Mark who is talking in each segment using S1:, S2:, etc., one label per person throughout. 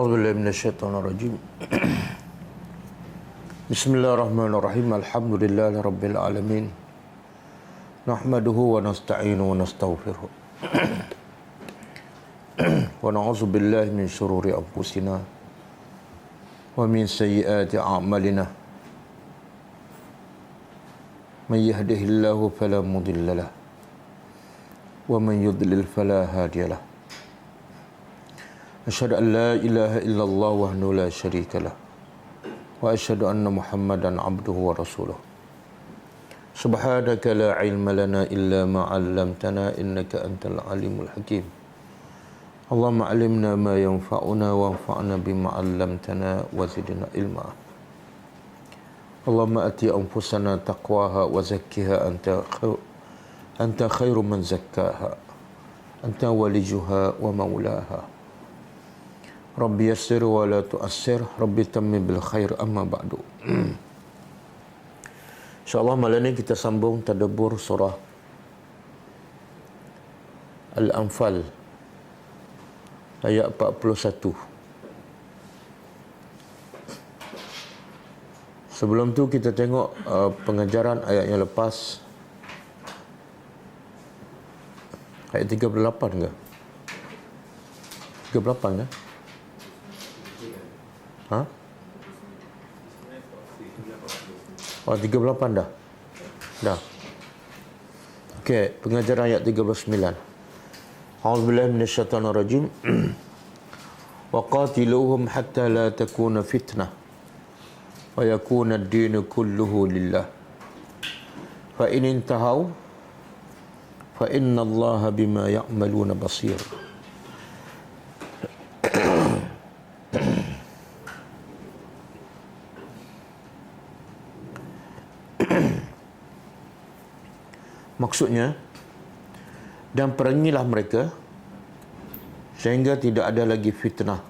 S1: أعوذ بالله من الشيطان الرجيم. بسم الله الرحمن الرحيم. الحمد لله رب العالمين. نحمده ونستعينه ونستغفره ونعوذ بالله من شرور أنفسنا ومن سيئات أعمالنا. من يهده الله فلا مضل له ومن يضلل فلا هادي له. أشهد أن لا إله إلا الله وحده لا شريك له وأشهد أن محمدا عبده ورسوله. سبحانك لا علم لنا إلا ما علمتنا إنك أنت العليم الحكيم. اللهم علمنا ما ينفعنا وانفعنا بما علمتنا وزدنا علما. اللهم آت أنفسنا تقواها وزكها أنت خير من زكاها أنت وليها ومولاها. ربي يسر ولا تؤسر ربي تمم بالخير أما بعد. InsyaAllah malam ini kita sambung tadabbur surah Al-Anfal ayat 41. Sebelum tu kita tengok pengajaran ayat yang lepas, ayat 38 ke? 38 ke? Ha? Oh, 38 dah. Dah. Okey, pengajaran ayat 39. A'udzubillahi minasyaitonir rajim. Wa qatiluhum hatta la takuna fitnah wa yakuna ad-din kulluhu lillah. Fa in intahu fa inna Allaha bima ya'maluna basir. Maksudnya, dan perangilah mereka sehingga tidak ada lagi fitnah,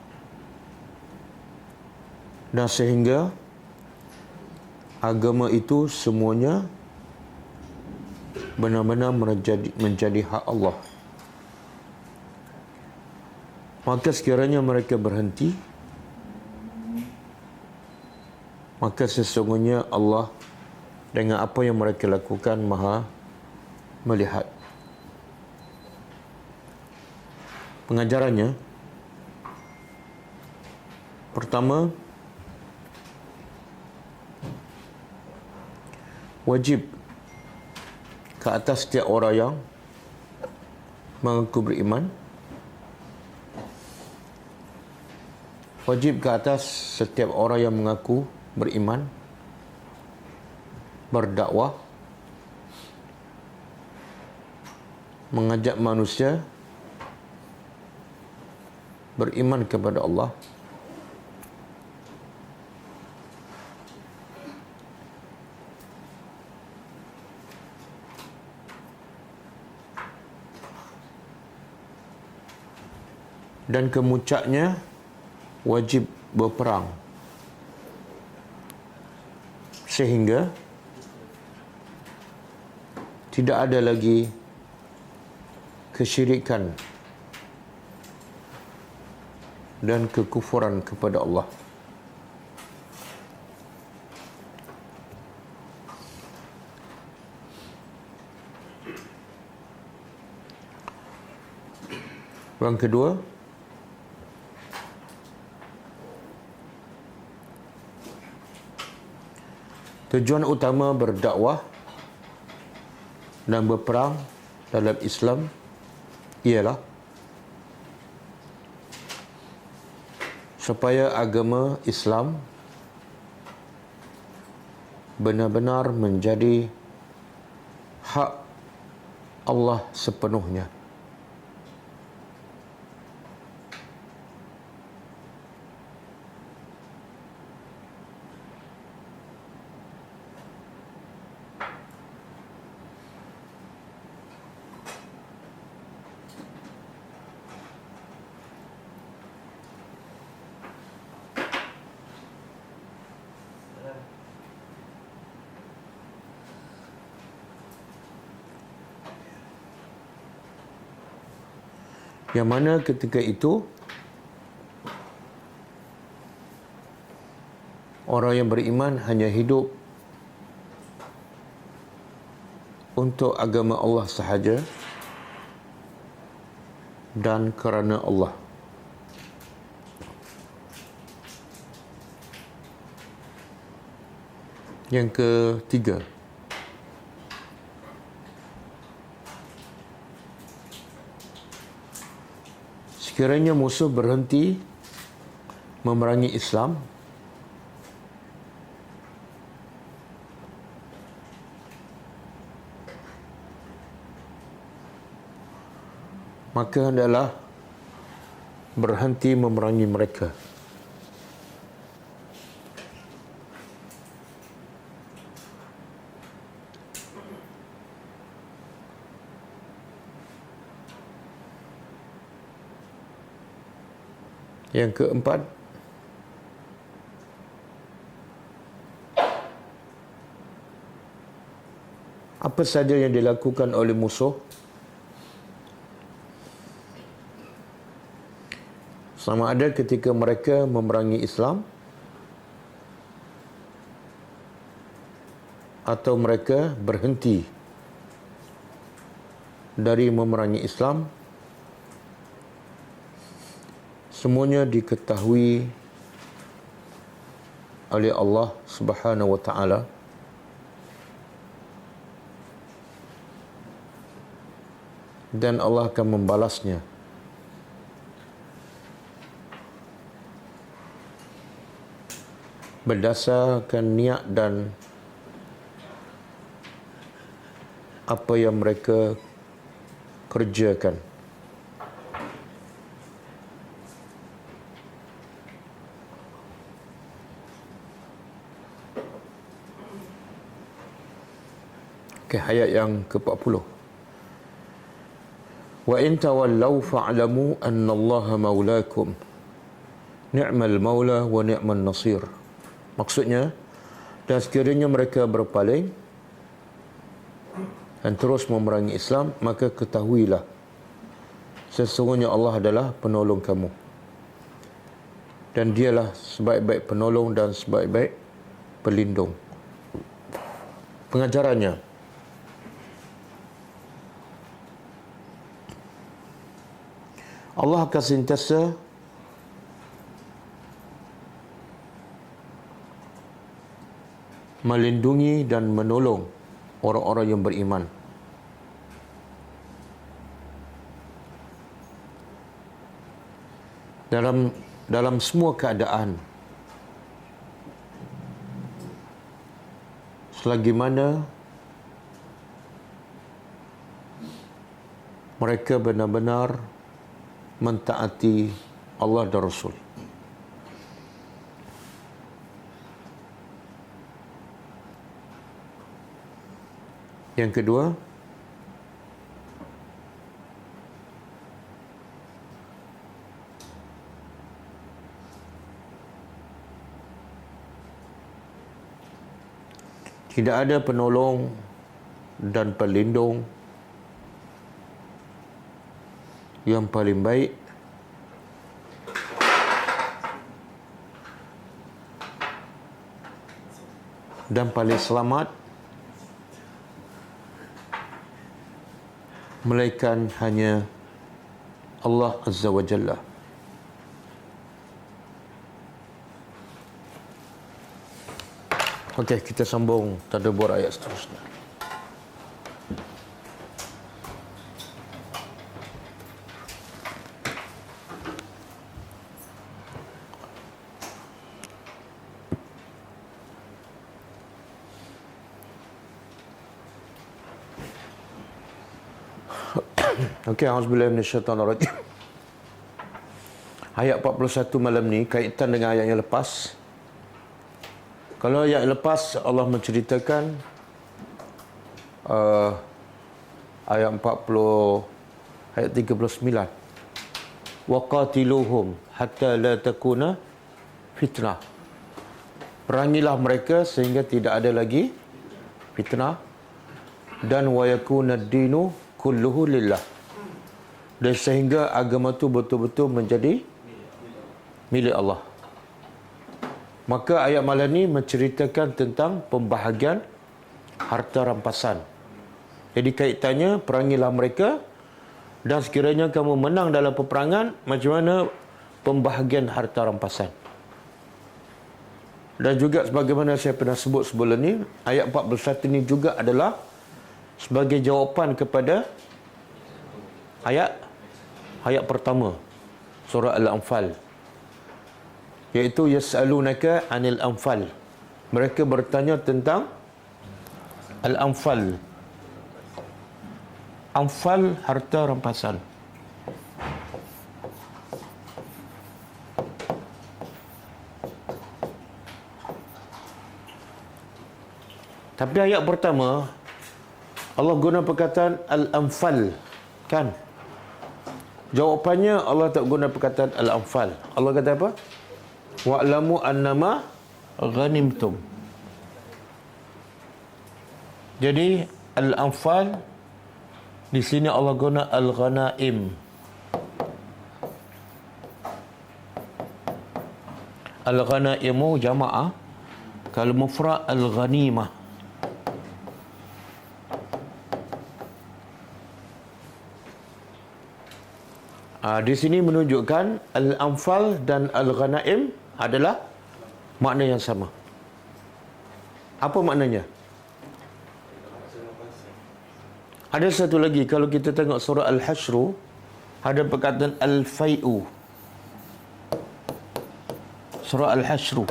S1: dan sehingga agama itu semuanya benar-benar menjadi hak Allah. Maka sekiranya mereka berhenti, maka sesungguhnya Allah dengan apa yang mereka lakukan Maha melihat. Pengajarannya, pertama, wajib ke atas setiap orang yang mengaku beriman, wajib ke atas setiap orang yang mengaku beriman, berdakwah, mengajak manusia beriman kepada Allah, dan kemuncaknya wajib berperang sehingga tidak ada lagi kesyirikan dan kekufuran kepada Allah. Yang kedua, tujuan utama berdakwah dan berperang dalam Islam ialah supaya agama Islam benar-benar menjadi hak Allah sepenuhnya. Yang mana ketika itu Orang yang beriman hanya hidup untuk agama Allah sahaja dan kerana Allah. Yang ketiga, sekiranya musuh berhenti memerangi Islam, maka hendaklah berhenti memerangi mereka. Yang keempat, apa saja yang dilakukan oleh musuh sama ada ketika mereka memerangi Islam atau mereka berhenti dari memerangi Islam, semuanya diketahui oleh Allah Subhanahu wa taala, dan Allah akan membalasnya berdasarkan niat dan apa yang mereka kerjakan. Okey, ayat yang ke-40. Wa in tawallaw fa'lamu anna Allaha maulakum ni'mal maula wa ni'man nasir. Maksudnya, dan sekiranya mereka berpaling dan terus memerangi Islam, maka ketahuilah sesungguhnya Allah adalah penolong kamu, dan dialah sebaik-baik penolong dan sebaik-baik pelindung. Pengajarannya, Allah akan sentiasa melindungi dan menolong orang-orang yang beriman. Dalam semua keadaan, selagi mana mereka benar-benar mentaati Allah dan Rasul. Yang kedua, tidak ada penolong dan pelindung yang paling baik dan paling selamat melainkan hanya Allah Azza wa Jalla. Okey, kita sambung tadabbur ayat seterusnya. Okey, auzubillahi minasyaitonirrajim. Ayat 41 malam ni kaitan dengan ayat yang lepas. Kalau ayat yang lepas Allah menceritakan ayat 40, ayat 39. Waqatiluhum hatta la takuna fitnah. Perangilah mereka sehingga tidak ada lagi fitnah, dan wa yakuna ad-dinu kulluhu lillah, dan sehingga agama itu betul-betul menjadi milik Allah. Maka ayat malam ni menceritakan tentang pembahagian harta rampasan. Jadi kaitannya, perangilah mereka, dan sekiranya kamu menang dalam peperangan, macam mana pembahagian harta rampasan. Dan juga sebagaimana saya pernah sebut sebelum ni, ayat 41 ini juga adalah sebagai jawapan kepada ayat pertama surah Al-Anfal, iaitu yas'alunaka 'anil anfal. Mereka bertanya tentang Al-Anfal. Anfal, harta rampasan. Tapi ayat pertama Allah guna perkataan Al-Anfal, kan? Jawapannya Allah tak guna perkataan Al-Anfal. Allah kata apa? Wa'lamu annama ghanimtum. Jadi Al-Anfal di sini Allah guna Al-Ghanaim. Al-Ghanaimu jama'ah, kalau mufrad Al-Ghanimah. Di sini menunjukkan Al-Anfal dan Al-Ghanaim adalah makna yang sama. Apa maknanya? Ada satu lagi, kalau kita tengok surah Al-Hasyr, ada perkataan Al-Fai'u. Surah Al-Hasyr.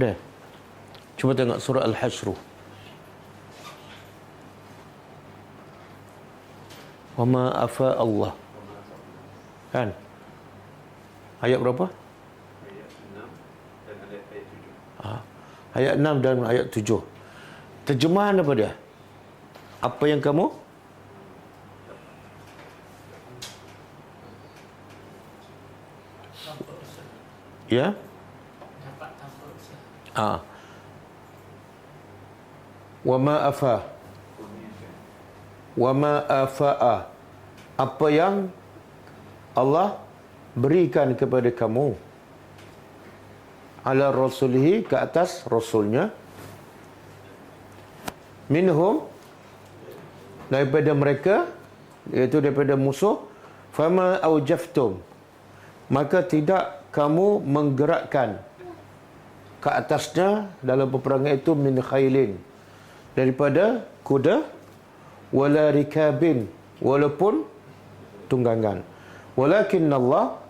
S1: Ada? Cuba tengok surah Al-Hasyr. Wa ma afa Allah. Kan? Ayat berapa? Ayat 6 dan ayat 7. Terjemahan apa dia? Apa yang kamu? Ya? Wa ma afa. Wa ma afa'a. Apa yang Allah berikan kepada kamu, ala rasulihi, ke atas rasulnya, minhum, daripada mereka, iaitu daripada musuh, fama aujaftum, maka tidak kamu menggerakkan ke atasnya dalam peperangan itu, min khailin, daripada kuda, wala rikabin, walaupun tunggangan, walakin Allah,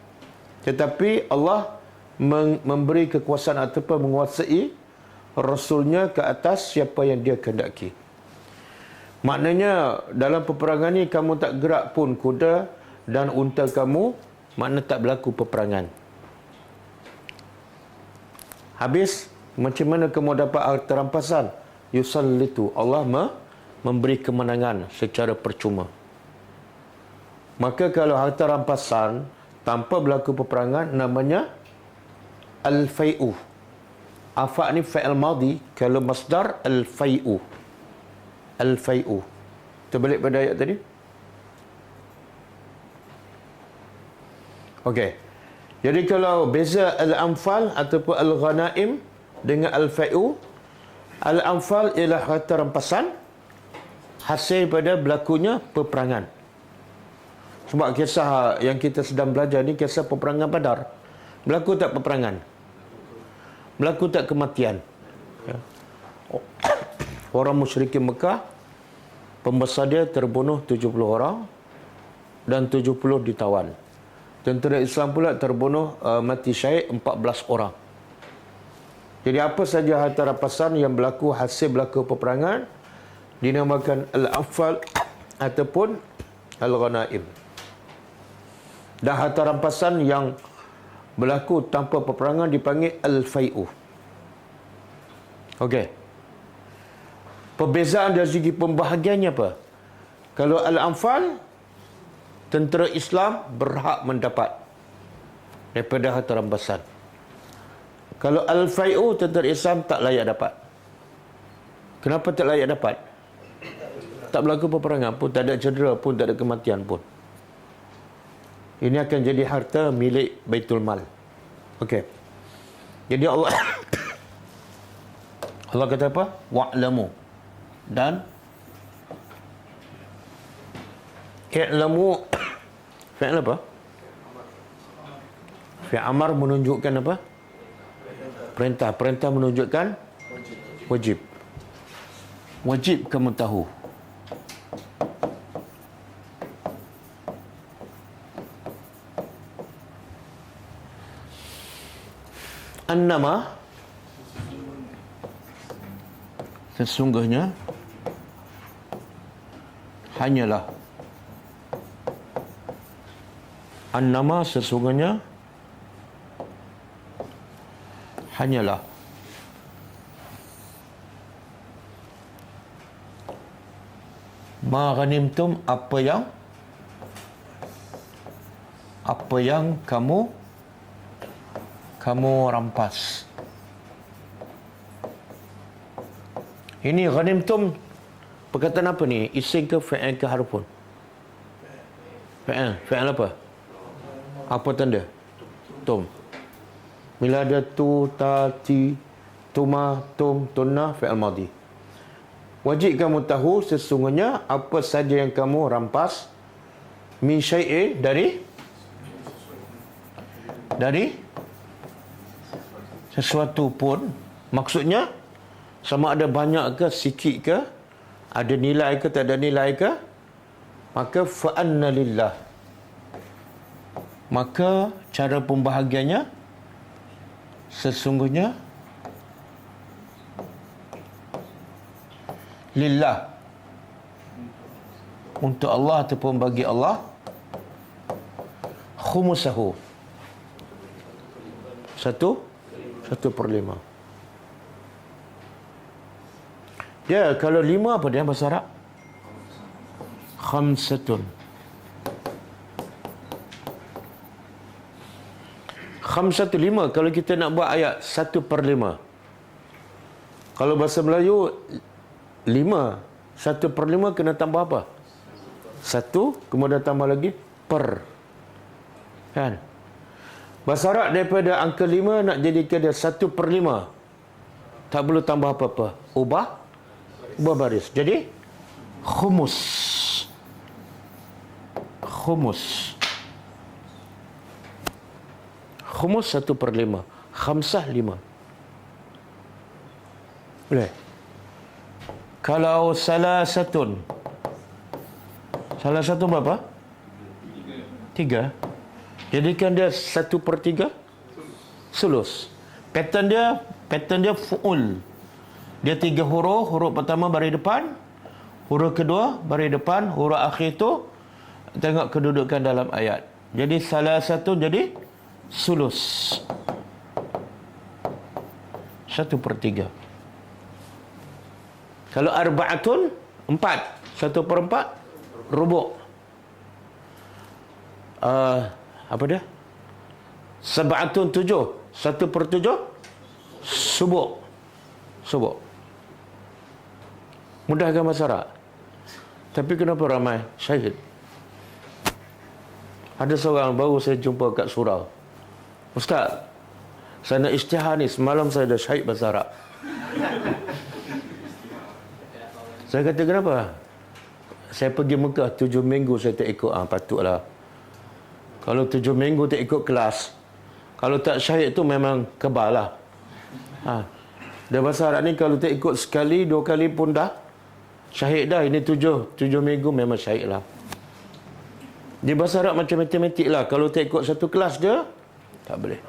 S1: tetapi Allah memberi kekuasaan ataupun menguasai rasulnya ke atas siapa yang dia kehendaki. Maknanya dalam peperangan ni kamu tak gerak pun kuda dan unta kamu, makna tak berlaku peperangan. Habis, macam mana kamu dapat harta rampasan? Yusallitu, Allah memberi kemenangan secara percuma. Maka kalau harta rampasan tanpa berlaku peperangan, namanya Al-Fai'u. Afa' ni fa'il madhi, kalau masdar Al-Fai'u. Al-Fai'u. Kita balik pada ayat tadi. Okey. Jadi kalau beza Al-Anfal ataupun Al-Ghanaim dengan Al-Fai'u, Al-Anfal ialah harta rampasan hasil pada berlakunya peperangan. Sebab kisah yang kita sedang belajar ni kisah peperangan Badar. Berlaku tak peperangan? Berlaku tak kematian? Ya. Orang musyrikin Mekah, pembesar dia terbunuh 70 orang dan 70 ditawan. Tentera Islam pula terbunuh, mati syahid 14 orang. Jadi apa saja harta rampasan yang berlaku hasil berlaku peperangan dinamakan Al-Anfal ataupun Al-Ghanaim. Dan harta rampasan yang berlaku tanpa peperangan dipanggil Al-Fai'u. Okey. Perbezaan dari segi pembahagiannya apa? Kalau Al-Anfal, tentera Islam berhak mendapat daripada harta rampasan. Kalau Al-Fai'u, tentera Islam tak layak dapat. Kenapa tak layak dapat? tak berlaku peperangan pun, tak ada cedera pun, tak ada kematian pun, ini akan jadi harta milik Baitul Mal. Okey. Jadi Allah Allah kata apa? Wa'lamu. Dan i'lamu. Fi'il apa? Fi'il amar menunjukkan apa? Perintah. Perintah menunjukkan wajib. Wajib kamu tahu. Annama, sesungguhnya, hanyalah. Annama, sesungguhnya, hanyalah. Ma ghanimtum, apa yang kamu rampas. Ini ghanimtum perkataan apa ni? Isim ke fa'il ke harfun? Fa'il. Fa'il apa? Apa tanda? Tum. Bila ada tu, ta, ti, tuma, tum, tunna, fa'il madhi. Wajib kamu tahu sesungguhnya apa saja yang kamu rampas, min syai'in, dari sesuatu pun. Maksudnya sama ada banyak ke sikit ke, ada nilai ke tak ada nilai ke, maka fa'anna lillah, maka cara pembahagiannya sesungguhnya lillah, untuk Allah ataupun bagi Allah, khumusahu, 1/5. Dia kalau 5 apa dia bahasa Arab? Khamsatun. Khamsatu 5. Kalau kita nak buat ayat 1/5. Kalau bahasa Melayu 5, 1/5 kena tambah apa? 1, kemudian tambah lagi per. Kan? Bahasa Arab daripada angka 5 nak jadikan dia 1/5. Tak perlu tambah apa-apa. Ubah baris. Jadi khumus. Khumus 1/5. Khamsah 5. Boleh. Kalau salah satu berapa? 3. Jadikan dia 1/3 sulus. Pattern dia fu'ul. Dia 3 huruf. Huruf pertama baris depan, huruf kedua baris depan, huruf akhir tu tengok kedudukan dalam ayat. Jadi salah satu jadi sulus, 1/3. Kalau arba'atun 4, 1/4 rubuk. Apa dia? Sab'atun 7, 1/7 subuk. Mudahkan bahasa Arab. Tapi kenapa ramai syahid? Ada seorang baru saya jumpa kat surau. Ustaz, saya nak isytihar ni, semalam saya dah syahid bahasa Arab. Saya kata kenapa? Saya pergi Mekah 7 minggu saya tak ikut. Patutlah. Kalau 7 minggu tak ikut kelas, kalau tak syahid tu memang kebal lah. Dah bahasa Arab ni kalau tak ikut sekali, 2 kali pun dah syahid dah. Ini 7 minggu memang syahid lah. Di bahasa Arab macam matematik lah. Kalau tak ikut satu kelas dia, tak boleh.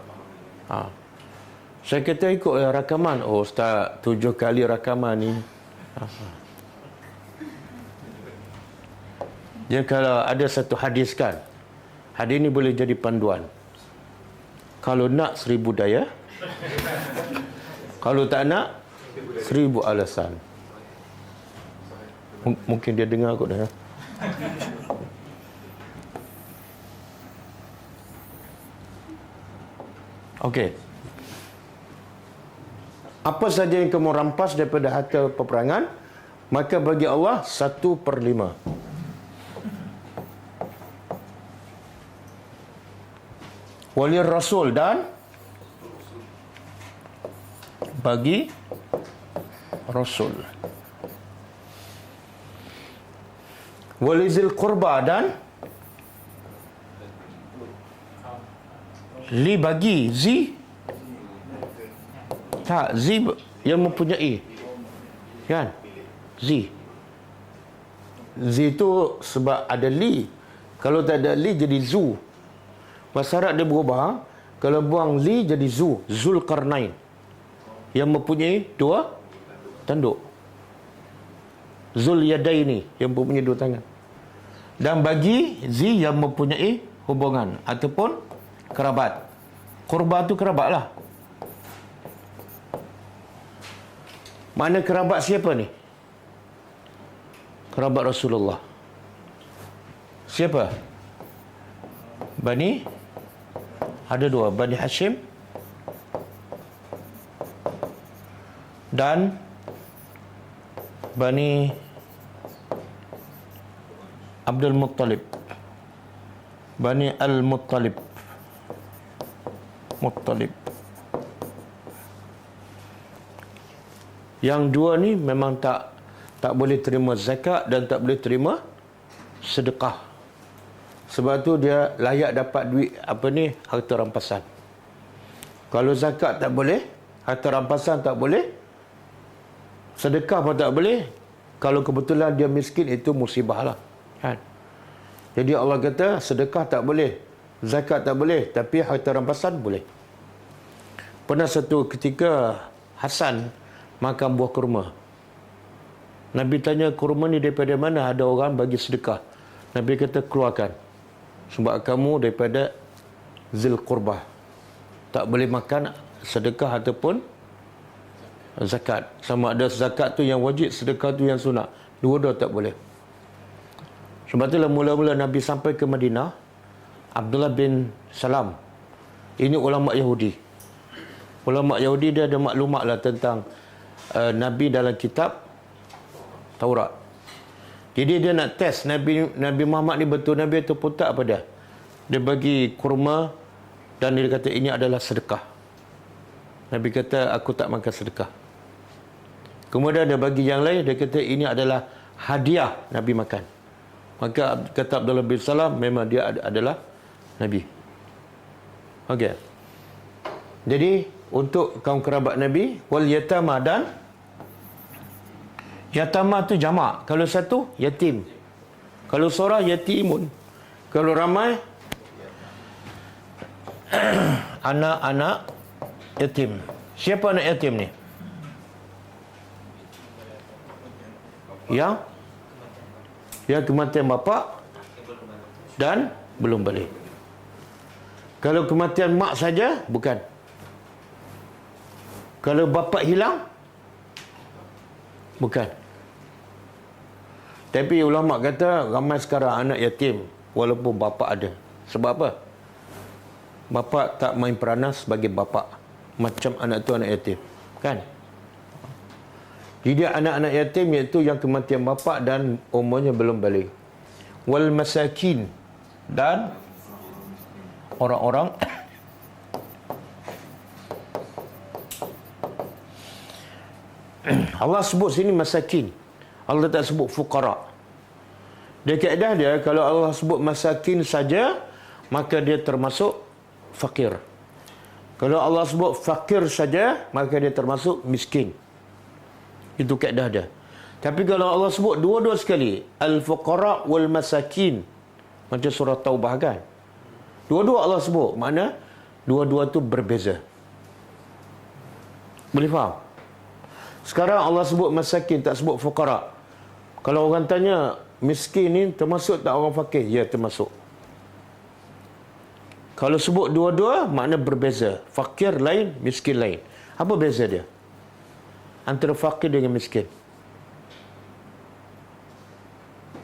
S1: Saya kata ikut rakaman. Oh Ustaz, 7 kali rakaman ni. Dia kalau ada satu hadis kan, hadis ni boleh jadi panduan. Kalau nak 1000 daya, kalau tak nak 1000 alasan. Mungkin dia dengar kot dah. Okey. Apa saja yang kamu rampas daripada harta peperangan, maka bagi Allah 1/5. Wali Rasul dan bagi Rasul. Wali Zil Qurba dan li bagi zi. Tak, zi yang mempunyai. Kan? Zi. Zi itu sebab ada li. Kalau tak ada li jadi zu. Bahasa Arab dia berubah. Kalau buang li jadi zu. Zulkarnain. Yang mempunyai 2 tanduk. Zul Yadaini yang mempunyai 2 tangan. Dan bagi zi yang mempunyai hubungan ataupun kerabat. Qurba tu kerabat lah. Mana kerabat siapa ni? Kerabat Rasulullah. Siapa? Bani? Ada 2. Bani Hashim dan Bani Abdul Muttalib. Bani Al-Muttalib. Muttalib. Yang 2 ni memang tak boleh terima zakat dan tak boleh terima sedekah. Sebab tu dia layak dapat duit harta rampasan. Kalau zakat tak boleh, harta rampasan tak boleh, sedekah pun tak boleh. Kalau kebetulan dia miskin, itu musibah lah. Kan? Jadi Allah kata sedekah tak boleh, zakat tak boleh, tapi harta rampasan boleh. Pernah satu ketika Hasan makan buah kurma. Nabi tanya, kurma ni daripada mana? Ada orang bagi sedekah. Nabi kata, keluarkan. Sebab kamu daripada Zil Qurbah. Tak boleh makan sedekah ataupun zakat. Sama ada zakat tu yang wajib, sedekah tu yang sunat. Dua-dua tak boleh. Sebab itulah mula-mula Nabi sampai ke Madinah, Abdullah bin Salam, ini ulama Yahudi. Ulama Yahudi dia ada maklumat lah tentang Nabi dalam kitab Taurat. Jadi dia nak test Nabi Muhammad ni betul Nabi ataupun tak apa dia. Dia bagi kurma dan dia kata ini adalah sedekah. Nabi kata aku tak makan sedekah. Kemudian dia bagi yang lain, dia kata ini adalah hadiah Nabi makan. Maka kata Abdullah bin Salam memang dia adalah Nabi. Okey. Jadi untuk kaum kerabat Nabi, wal yatama dan yatama tu jamak. Kalau satu, yatim. Kalau seorang, yatimun. Kalau ramai, anak-anak yatim. Siapa anak yatim ni? Yang kematian bapa dan belum balik. Kalau kematian mak saja, bukan. Kalau bapa hilang, bukan. Tapi ulama kata ramai sekarang anak yatim walaupun bapa ada. Sebab apa? Bapa tak main peranan sebagai bapa. Macam anak tu anak yatim. Kan? Jadi anak-anak yatim iaitu yang kematian bapa dan umurnya belum balik. Wal masakin dan orang-orang Allah sebut sini masakin. Allah tak sebut fuqara. Dia kaedah dia, kalau Allah sebut masakin saja, maka dia termasuk fakir. Kalau Allah sebut fakir saja, maka dia termasuk miskin. Itu kaedah dia. Tapi kalau Allah sebut dua-dua sekali, al-fuqara wal masakin, macam surah Taubah kan? Dua-dua Allah sebut, makna dua-dua tu berbeza. Boleh faham? Sekarang Allah sebut masakin, tak sebut fuqara. Kalau orang tanya, miskin ni termasuk tak orang fakir? Ya, termasuk. Kalau sebut dua-dua, makna berbeza. Fakir lain, miskin lain. Apa beza dia? Antara fakir dengan miskin.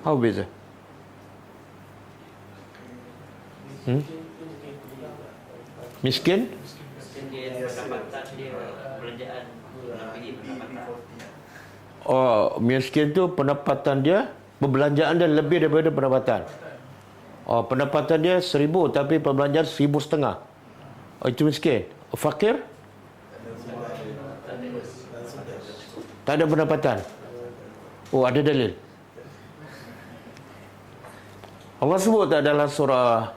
S1: Apa beza? Miskin?
S2: Dia pendapatan dia belanjaan.
S1: Oh, miskin tu pendapatan dia, perbelanjaan dia lebih daripada pendapatan. Oh, pendapatan dia 1,000 tapi perbelanjaan 1,500. Oh, itu miskin. Fakir? Tak ada pendapatan. Oh, ada dalil. Allah sebut tak dalam surah,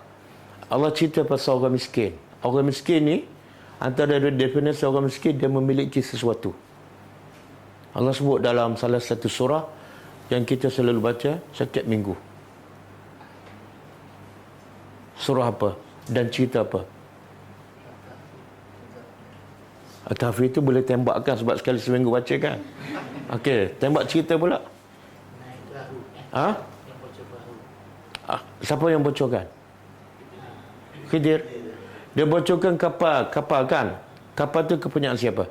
S1: Allah cerita pasal orang miskin. Orang miskin ni, antara definisi orang miskin, dia memiliki sesuatu. Allah sebut dalam salah satu surah yang kita selalu baca setiap minggu. Surah apa? Dan cerita apa? Al-Kahfi itu boleh tembakkan sebab sekali seminggu baca kan? Okey, tembak cerita pula. Ha? Siapa yang bocorkan? Khidir. Dia bocorkan kapal. Kapal kan? Kapal tu kepunyaan siapa?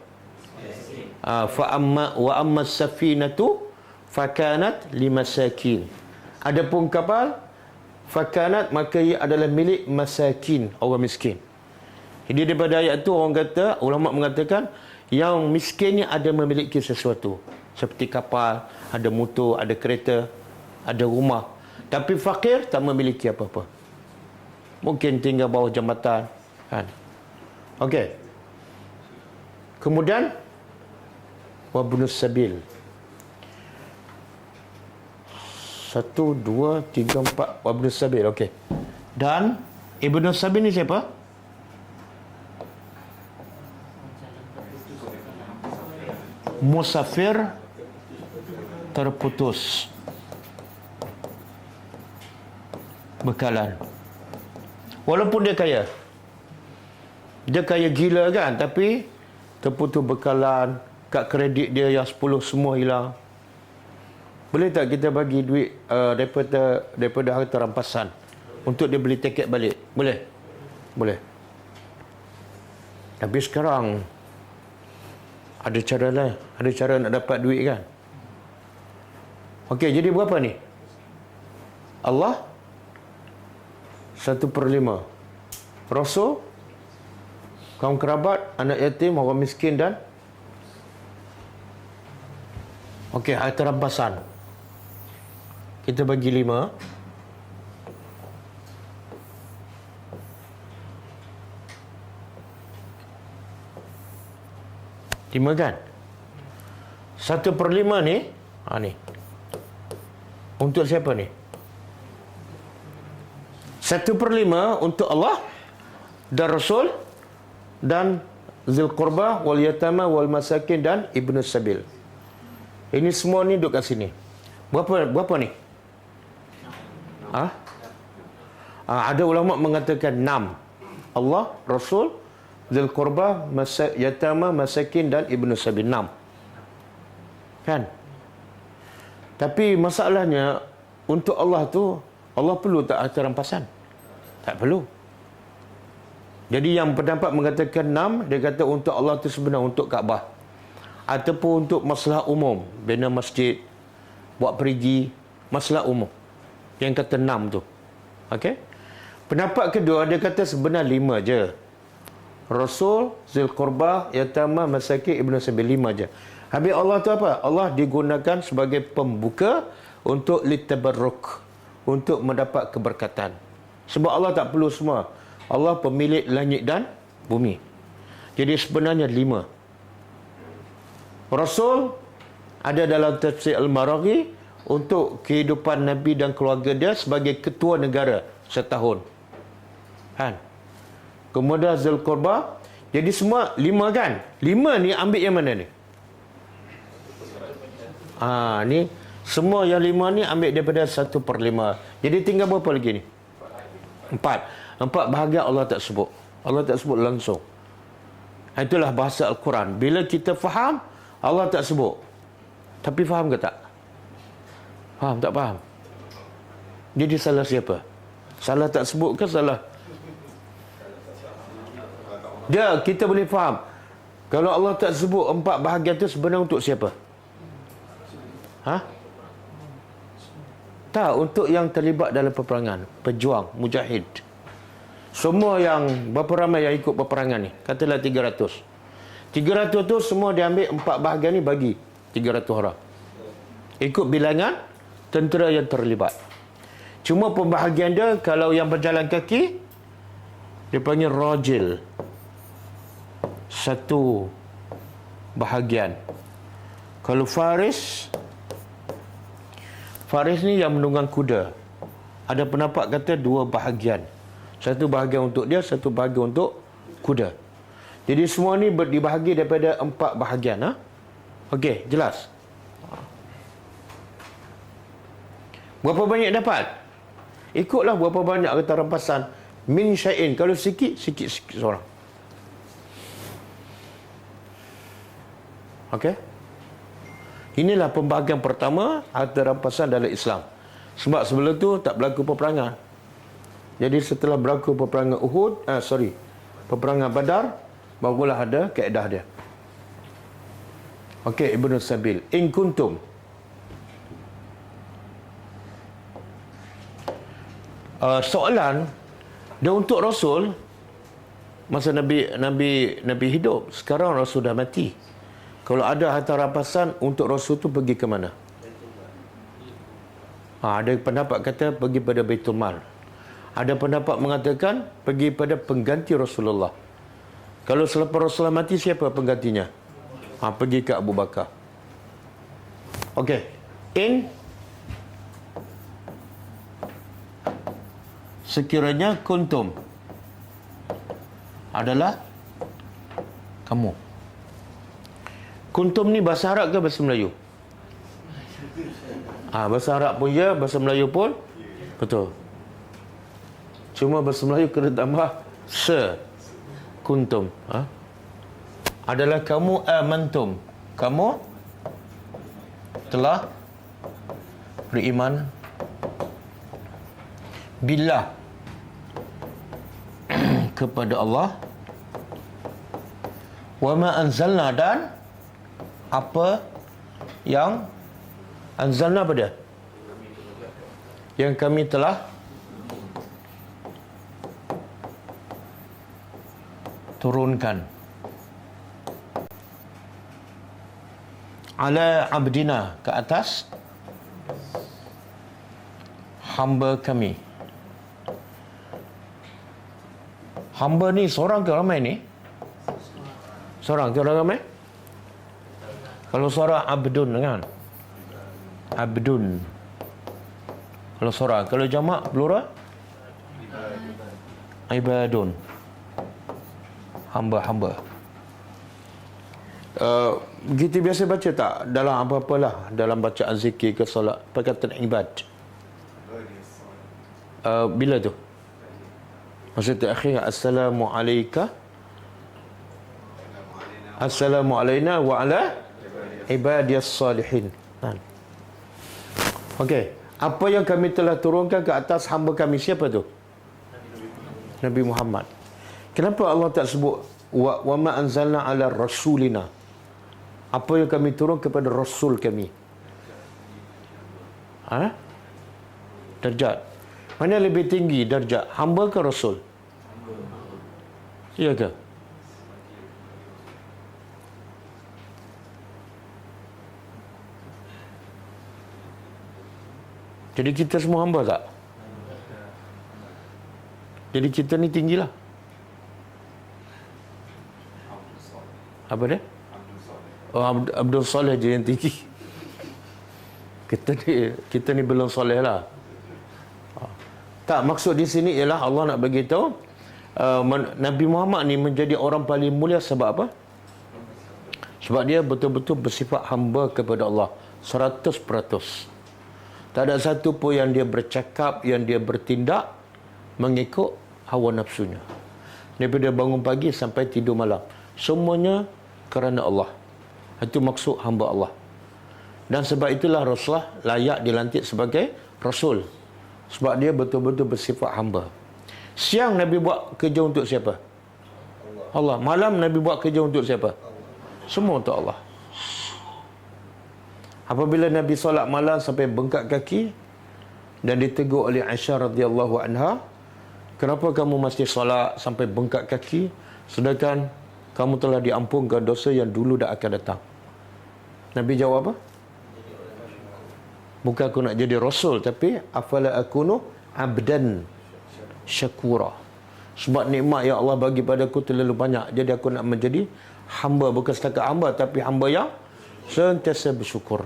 S1: Wa amma safinatu fakanat limasakin. Adapun kapal fakanat, maka ia adalah milik masakin, orang miskin. Jadi daripada ayat tu orang kata, ulama mengatakan yang miskinnya ada memiliki sesuatu. Seperti kapal, ada motor, ada kereta, ada rumah. Tapi fakir tak memiliki apa-apa. Mungkin tinggal bawah jambatan, kan? Okey. Kemudian wabnus sabil. 1, 2, 3, 4 wabnus sabil. Okey. Dan ibnu sabil ni siapa? Musafir terputus bekalan. Walaupun dia kaya gila kan, tapi terputus bekalan, kad kredit dia yang 10 semua hilang. Boleh tak kita bagi duit daripada harta rampasan untuk dia beli tiket balik? Boleh? Boleh. Tapi sekarang ada cara lain. Ada cara nak dapat duit kan? Okey, jadi berapa ni? Allah 1/5. Rasul, kaum kerabat, anak yatim, orang miskin dan okey, harta rampasan. Kita bagi 5. Lima kan? 1/5 ni, ni. Untuk siapa ni? 1/5 untuk Allah dan Rasul dan Zil Qurba wal Yatama wal Masakin dan Ibnu Sabil. Ini semua ni duduk kat sini. Berapa ni? Ada ulama mengatakan 6. Allah, Rasul, Zil Qurba, Yatama, Masakin dan Ibnu Sabil. 6. Kan? Tapi masalahnya, untuk Allah tu, Allah perlu tak harta rampasan? Tak perlu. Jadi yang pendapat mengatakan 6, dia kata untuk Allah tu sebenar untuk Kaabah. Ataupun untuk masalah umum, bina masjid, buat perigi, masalah umum. Yang kata 6 tu. Okey? Pendapat kedua, dia kata sebenar 5 je. Rasul, Zil Qurba, Yatama, Masakin, Ibnu Sabil, 5 je. Habis Allah tu apa? Allah digunakan sebagai pembuka untuk litabarruk, untuk mendapat keberkatan. Sebab Allah tak perlu semua. Allah pemilik langit dan bumi. Jadi sebenarnya 5. Rasul ada dalam tafsir Al-Maraghi untuk kehidupan Nabi dan keluarga dia sebagai ketua negara setahun. Kan? Kemudian Zulqurba. Jadi semua 5 kan? 5 ni ambil yang mana ni? Ni semua yang 5 ni ambil daripada 1/5. Jadi tinggal berapa lagi ni? 4 bahagian Allah tak sebut. Allah tak sebut langsung. Itulah bahasa Al-Quran. Bila kita faham, Allah tak sebut. Tapi faham ke tak? Faham tak faham? Jadi salah siapa? Salah tak sebut ke salah? Dia, kita boleh faham. Kalau Allah tak sebut 4 bahagian tu sebenarnya untuk siapa? Tak, untuk yang terlibat dalam peperangan. Pejuang, mujahid. Semua yang, berapa ramai yang ikut peperangan ni? Katalah 300. 300 tu semua diambil 4 bahagian ni bagi 300 orang. Ikut bilangan tentera yang terlibat. Cuma pembahagian dia, kalau yang berjalan kaki, dia panggil rajil. Satu bahagian. Kalau faris ni yang menunggang kuda. Ada pendapat kata dua bahagian. Satu bahagian untuk dia, satu bahagian untuk kuda. Jadi semua ni dibahagi daripada 4 bahagian. Okey, jelas. Berapa banyak dapat? Ikutlah berapa banyak kata rampasan. Min syai'in. Kalau sikit seorang. Okey. Inilah pembahagian pertama harta rampasan dalam Islam. Sebab sebelum tu tak berlaku peperangan. Jadi setelah berlaku peperangan peperangan Badar, barulah ada kaedah dia. Okey, Ibnu Sabil. In kuntum. Soalan dia untuk Rasul masa Nabi hidup. Sekarang Rasul dah mati. Kalau ada harta rampasan untuk Rasul tu pergi ke mana? Ada pendapat kata pergi pada Baitul Mal. Ada pendapat mengatakan pergi pada pengganti Rasulullah. Kalau selepas Rasulullah mati, siapa penggantinya? Pergi ke Abu Bakar. Okey. Sekiranya kuntum adalah kamu. Kuntum ni bahasa Arab ke bahasa Melayu? Bahasa Arab pun ya, bahasa Melayu pun betul. Cuma bahasa Melayu kena tambah kuntum. Adalah kamu amantum. Kamu telah beriman billah kepada Allah, wa ma anzalna, dan apa yang anzalna apa dia? Yang kami telah turunkan ala abdina, ke atas hamba kami. Hamba ni seorang ke ramai ni? Seorang ke ramai? Kalau seorang abdun kan? Abdun. Kalau seorang. Kalau jamak plural? Ibadun. Hamba-hamba. Kita biasa baca tak dalam apa-apalah, dalam bacaan zikir ke solat, perkataan ibad? Bila tu? Maksud terakhir, assalamu alayka, assalamu alayna wa ala ibadiyas salihin. Okey, apa yang kami telah turunkan ke atas hamba kami, siapa tu? Nabi Muhammad. Kenapa Allah tak sebut wa ma anzalna ala rasulina? Apa yang kami turun kepada rasul kami? Darjat. Mana lebih tinggi darjat, hamba ke rasul? Ya ke? Jadi kita semua hamba tak? Jadi kita ni tinggilah. Apa dia? Abdul Saleh je yang tinggi. Kita ni belum soleh lah. Tak, maksud di sini ialah Allah nak bagi tahu Nabi Muhammad ni menjadi orang paling mulia sebab apa? Sebab dia betul-betul bersifat hamba kepada Allah 100%. Tak ada satu pun yang dia bercakap, yang dia bertindak mengikut hawa nafsunya. Daripada bangun pagi sampai tidur malam, semuanya kerana Allah. Itu maksud hamba Allah. Dan sebab itulah Rasulullah layak dilantik sebagai Rasul. Sebab dia betul-betul bersifat hamba. Siang Nabi buat kerja untuk siapa? Allah. Malam Nabi buat kerja untuk siapa? Semua untuk Allah. Apabila Nabi solat malam sampai bengkak kaki dan ditegur oleh Aisyah radhiyallahu anha, kenapa kamu masih solat sampai bengkak kaki sedangkan kamu telah diampunkan dosa yang dulu dah akan datang? Nabi jawab apa? Bukan aku nak jadi rasul, tapi afala akunu abdan syakura. Sebab nikmat yang Allah bagi padaku terlalu banyak, jadi aku nak menjadi hamba, bukan setakat hamba, tapi hamba yang sentiasa bersyukur.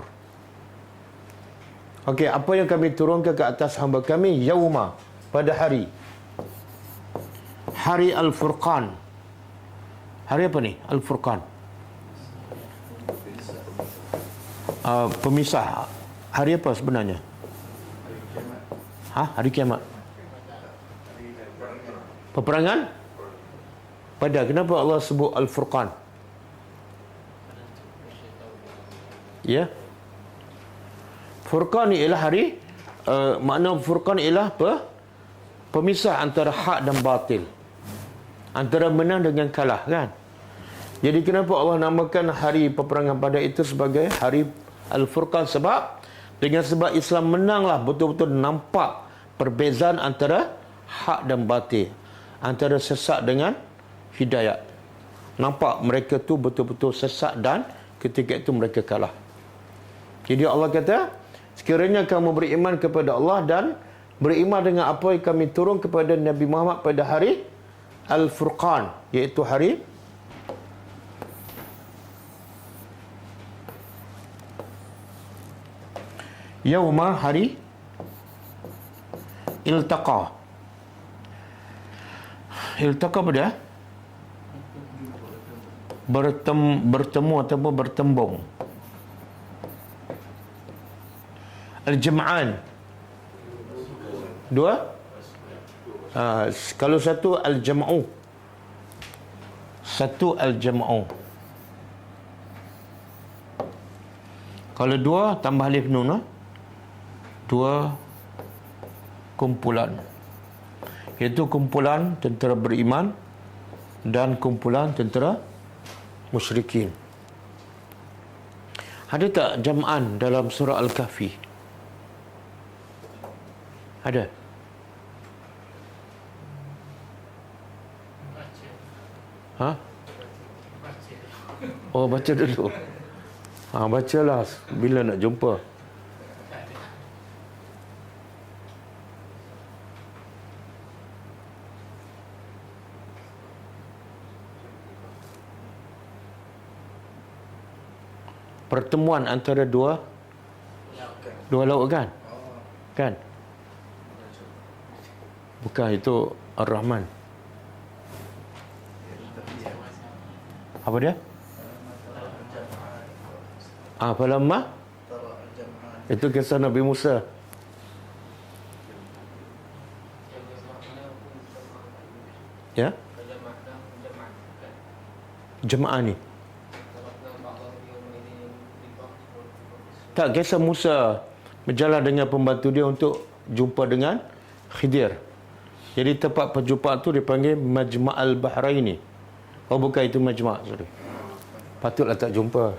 S1: Okey, apa yang kami turunkan ke atas hamba kami? Yauma, pada hari. Hari Al-Furqan. Hari apa ni? Al-Furqan. Pemisah. Hari apa sebenarnya? Hari kiamat. Peperangan? Pada kenapa Allah sebut Al-Furqan? Ya. Furqan ialah hari, makna Furqan ialah pemisah antara hak dan batil, antara menang dengan kalah, kan? Jadi kenapa Allah namakan hari peperangan pada itu sebagai hari Al-Furqan? Sebab dengan sebab Islam menanglah, betul-betul nampak perbezaan antara hak dan batil, antara sesat dengan hidayat. Nampak mereka tu betul-betul sesat dan ketika itu mereka kalah. Jadi Allah kata, sekiranya kamu beriman kepada Allah dan beriman dengan apa yang kami turun kepada Nabi Muhammad pada hari Al-Furqan, iaitu hari Yauma, hari Iltaqa. Iltaqa apa dia? Bertemu ataupun bertembung. Al-Jam'an. Dua? Kalau satu Al-Jam'u. Satu Al-Jam'u. Kalau dua, tambah alif nun. Dua kumpulan. Iaitu kumpulan tentera beriman dan kumpulan tentera musyrikin. Ada tak jam'an dalam surah Al-Kahfi? Ada? Oh, baca dulu. Bacalah bila nak jumpa. Pertemuan antara dua laut, kan? Kan? Bukan, itu Ar-Rahman. Apa dia? Falamma? Itu kisah Nabi Musa. Ya? Jemaah ni. Tak, kisah Musa berjalan dengan pembantu dia untuk jumpa dengan Khidir. Jadi tempat perjumpaan tu dipanggil Majma'al Bahraini. Oh, bukan, itu Majma', sorry. Patutlah tak jumpa.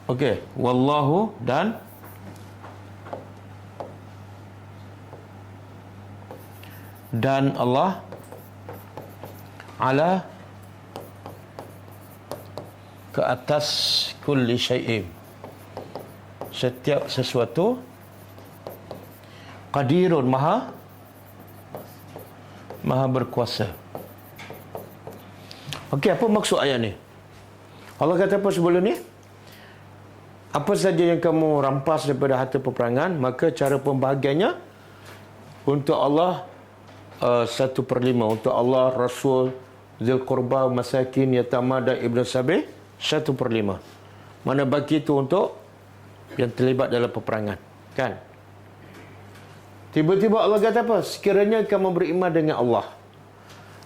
S1: Okey, wallahu dan Allah ala ke atas kulli syai'in, setiap sesuatu, qadirun, maha berkuasa. Okey, apa maksud ayat ni? Allah kata apa sebelum ni? Apa saja yang kamu rampas daripada harta peperangan, maka cara pembahagiannya untuk Allah 1/5, untuk Allah, Rasul, Zil Qurba, Masakin, Yatama dan Ibn Sabi 1/5. Mana baki itu untuk yang terlibat dalam peperangan, kan? Tiba-tiba Allah kata apa? Sekiranya kamu beriman dengan Allah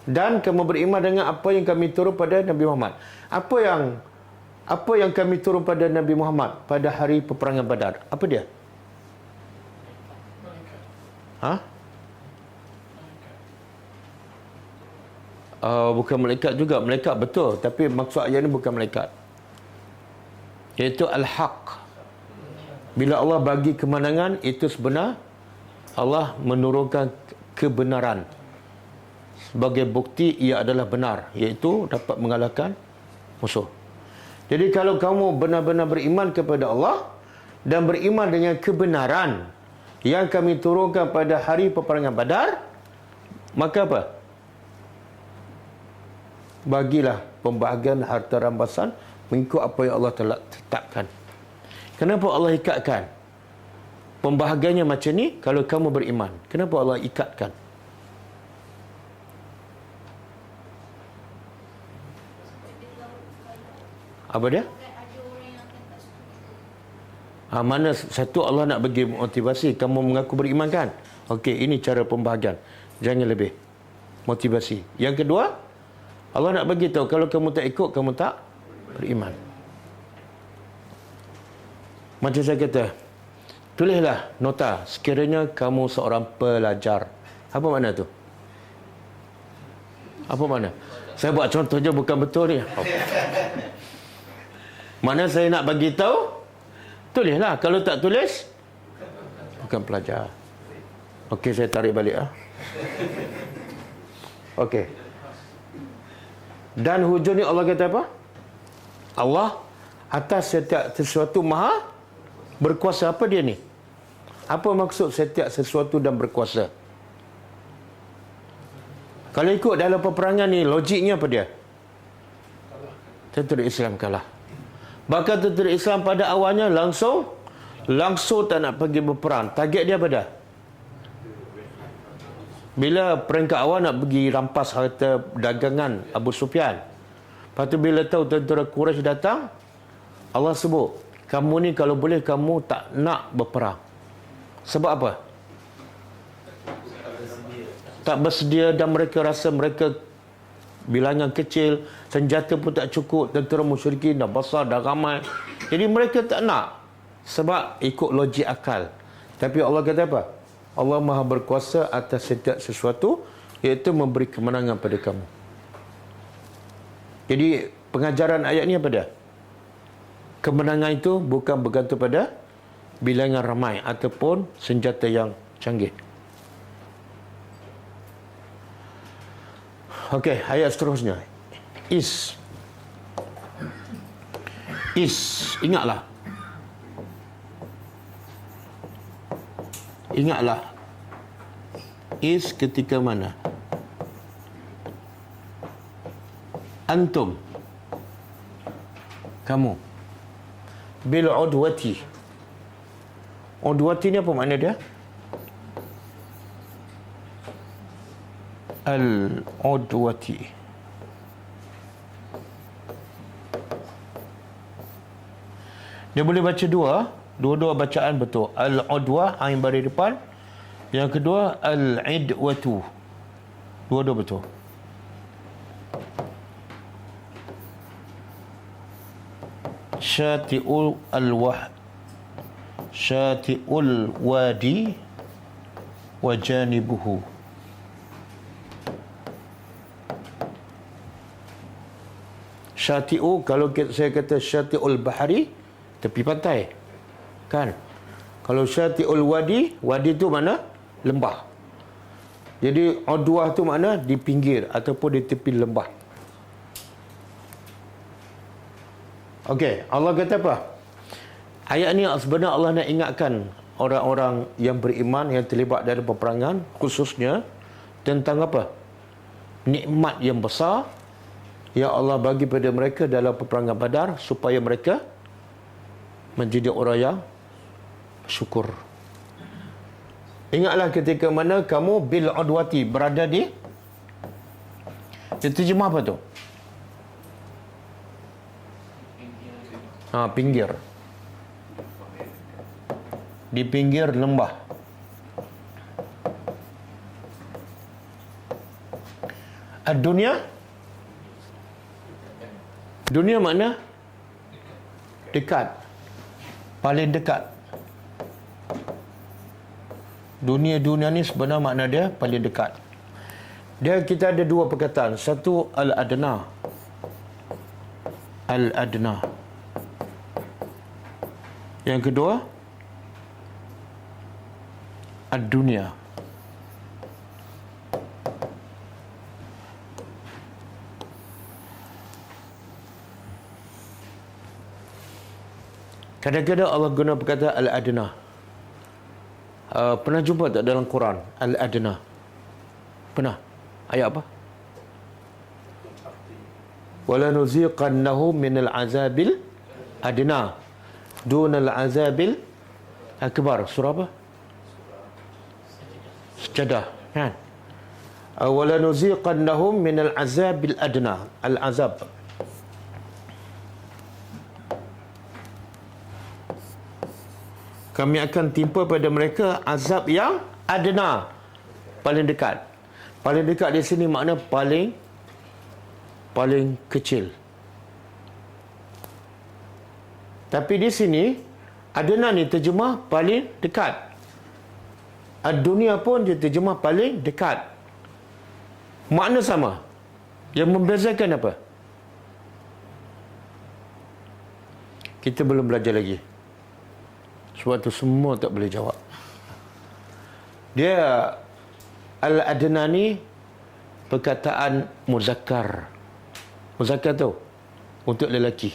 S1: dan kamu beriman dengan apa yang kami turun pada Nabi Muhammad. Apa yang kami turun pada Nabi Muhammad pada hari peperangan Badar? Apa dia? Bukan malaikat juga. Malaikat betul, tapi maksud ayat ini bukan malaikat. Iaitu Al-Haq. Bila Allah bagi kemenangan, itu sebenar Allah menurunkan kebenaran. Sebagai bukti ia adalah benar, iaitu dapat mengalahkan musuh. Jadi kalau kamu benar-benar beriman kepada Allah dan beriman dengan kebenaran yang kami turunkan pada hari peperangan Badar, maka apa? Bagilah pembahagian harta rampasan mengikut apa yang Allah telah tetapkan. Kenapa Allah ikatkan pembahagiannya macam ni? Kalau kamu beriman, kenapa Allah ikatkan? Apa dia? Mana satu Allah nak bagi motivasi, kamu mengaku beriman kan? Okey, ini cara pembahagian. Jangan lebih. Motivasi. Yang kedua, Allah nak bagi tahu kalau kamu tak ikut, kamu tak beriman. Macam saya kata, tulislah nota sekiranya kamu seorang pelajar. Apa makna tu? Apa makna? Saya buat contoh je, bukan betul ni. Mana saya nak bagi tahu, tulislah. Kalau tak tulis, bukan pelajar. Okey, saya tarik balik. Okey. Dan hujung ni Allah kata apa? Allah atas setiap sesuatu maha berkuasa. Apa dia ni? Apa maksud setiap sesuatu dan berkuasa? Kalau ikut dalam peperangan ni, logiknya apa dia? Tentera Islam kalah. Bahkan tentera Islam pada awalnya langsung tak nak pergi berperang. Target dia apa dah? Bila peringkat awal nak pergi rampas harta dagangan Abu Sufyan. Lepas tu bila tahu tentera Quraisy datang, Allah sebut, kamu ni kalau boleh kamu tak nak berperang. Sebab apa? Tak bersedia dan mereka rasa mereka bilangan kecil, senjata pun tak cukup, tentera musyrikin dah besar, dah ramai. Jadi mereka tak nak. Sebab ikut logik akal. Tapi Allah kata apa? Allah maha berkuasa atas setiap sesuatu, iaitu memberi kemenangan pada kamu. Jadi pengajaran ayat ni apa dia? Kemenangan itu bukan bergantung pada bilangan ramai ataupun senjata yang canggih. Okey, ayat seterusnya. Is. Ingatlah. Is ketika mana? Antum. Kamu. Bil udwati. Udwati ni apa makna dia? Al-udwati. Dia boleh baca dua bacaan betul. Al-udwah yang baris depan. Yang kedua al-idwatu. Dua-dua betul. Syati'ul wadi wa janibuhu. Syati'u, kalau saya kata syati'ul bahari, tepi pantai. Kan? Kalau syati'ul wadi tu mana? Lembah. Jadi udwah tu mana? Di pinggir ataupun di tepi lembah. Okey, Allah kata apa? Ayat ni sebenarnya Allah nak ingatkan orang-orang yang beriman yang terlibat dalam peperangan, khususnya tentang apa? Nikmat yang besar yang Allah bagi pada mereka dalam peperangan Badar, supaya mereka menjadi orang yang syukur. Ingatlah ketika mana kamu bil udwati, berada di terjemah apa tu? Pinggir. Di pinggir lembah. Dunia makna dekat. Paling dekat. Dunia ni sebenarnya makna dia paling dekat. Kita ada dua perkataan. Satu al-adna. Yang kedua ad-dunya. Kadang-kadang Allah guna perkataan al-adna. Pernah jumpa tak dalam Quran al-adna? Pernah? Ayat apa? Wala nuziqannahum minal azabil adna dunal azabil akbar. Surah apa? Sajdah, kan? Wala nuziqannahum minal azabil adna. Al-azab. Kami akan timpa pada mereka azab yang adna, paling dekat. Paling dekat di sini makna paling kecil. Tapi di sini adna ni terjemah paling dekat. Ad-dunia pun diterjemah paling dekat. Makna sama. Yang membezakan apa? Kita belum belajar lagi. Sebab tu semua tak boleh jawab. Dia al-adna ni perkataan muzakkar. Muzakkar tu untuk lelaki.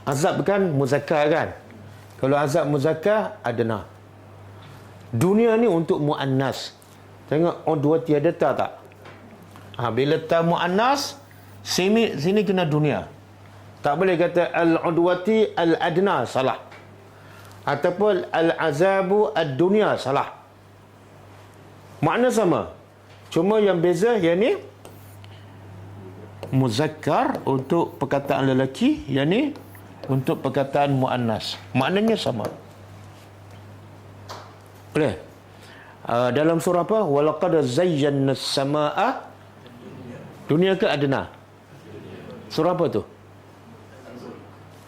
S1: Azab kan muzakkar kan? Kalau azab muzakkar adna. Dunia ni untuk muannas. Tengok dua tiada tak? Bila tak muannas, sini kena dunia. Tak boleh kata al-udwati al-adna, salah. Ataupun al-azabu ad-dunya, salah. Makna sama. Cuma yang beza yang ni muzakkar untuk perkataan lelaki, yang ni untuk perkataan muannas. Maknanya sama. Boleh? Dalam surah apa? Walaqad zayyana as-samaa'a dunia ke adna? Surah apa tu?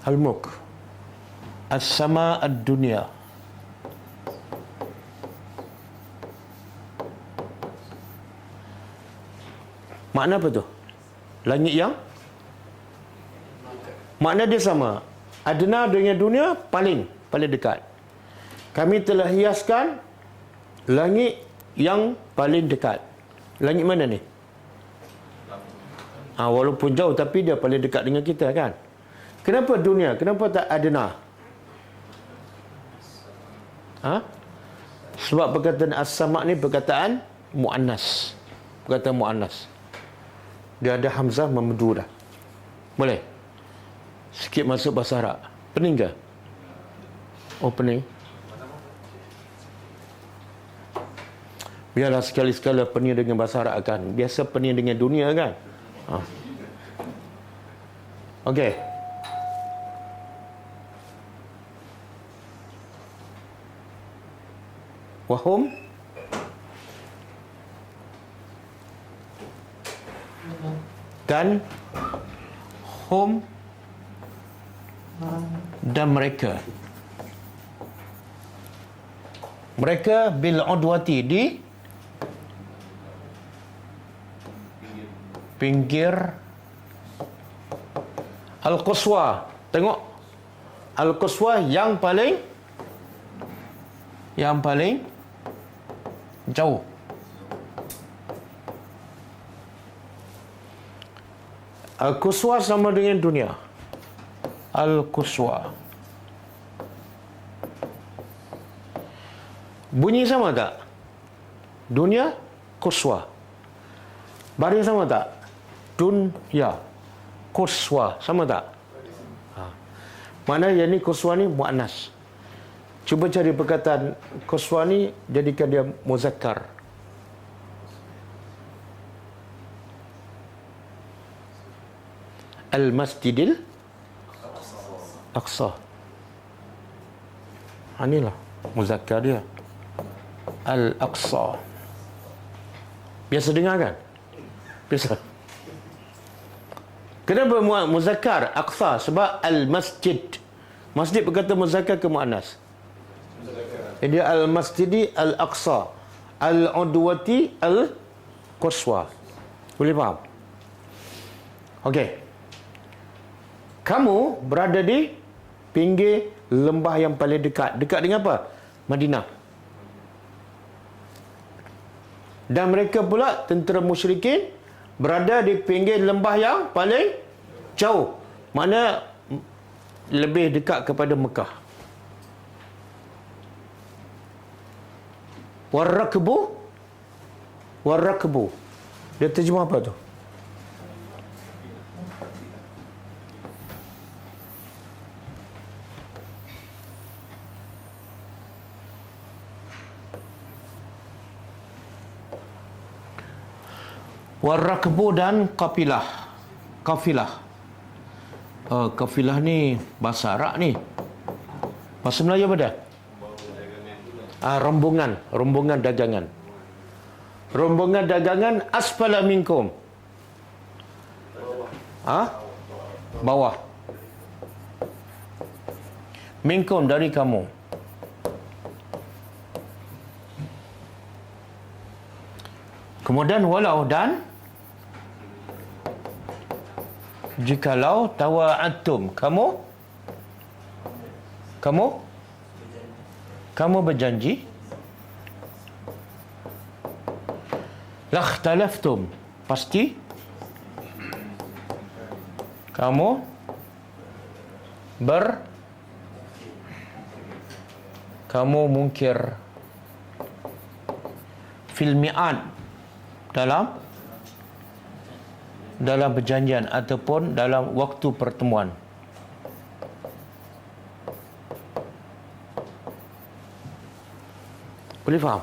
S1: Al-Mulk. As-sama ad-dunya. Makna apa tu? Langit yang? Makna dia sama. Adna dengan dunia paling dekat. Kami telah hiaskan langit yang paling dekat. Langit mana ni? Walaupun jauh tapi dia paling dekat dengan kita kan? Kenapa dunia? Kenapa tak adna? Sebab perkataan as-sama' ni perkataan muannas. Perkataan muannas. Dia ada hamzah memedu dah. Boleh? Sikit masuk bahasa Arab. Pening ke? Oh, pening. Biarlah sekali-sekala pening dengan bahasa Arab kan. Biasa pening dengan dunia kan. Okey. Wahum dan hum dan mereka bil udwati di pinggir al-quswa. Tengok al-quswa yang paling jauh. Al-Quswa sama dengan dunia. Al-Quswa. Bunyi sama tak? Dunia, Quswa. Baris sama tak? Dunya, Quswa. Sama tak? Mana yang ni Quswa ni muannas. Cuba cari perkataan Quswa ni, jadikan dia muzakkar. Al-Masjidil Aqsa. Inilah muzakkar dia. Al-Aqsa. Biasa dengar kan? Biasa. Kenapa muzakkar Aqsa? Sebab Al-Masjid. Masjid berkata muzakkar ke muannas? Jadi Al-Masjidi Al-Aqsa, Al-Udwati Al-Quswa. Boleh faham? Okey. Kamu berada di pinggir lembah yang paling dekat. Dekat dengan apa? Madinah. Dan mereka pula, tentera musyrikin, berada di pinggir lembah yang paling jauh. Mana lebih dekat kepada Mekah. Warakbu. Dia terjemah apa tu? Warakbu dan kafilah. Kafilah ni bahasa Arab ni. Bahasa Melayu apa dah? Rombongan dagangan. Rombongan dagangan asfala minkum. Bawah. Minkum dari kamu. Kemudian walau dan jikalau tawa'atum, kamu berjanji, lakhtalaftum, pasti kamu mungkir fil mi'ad, dalam perjanjian ataupun dalam waktu pertemuan. Boleh faham?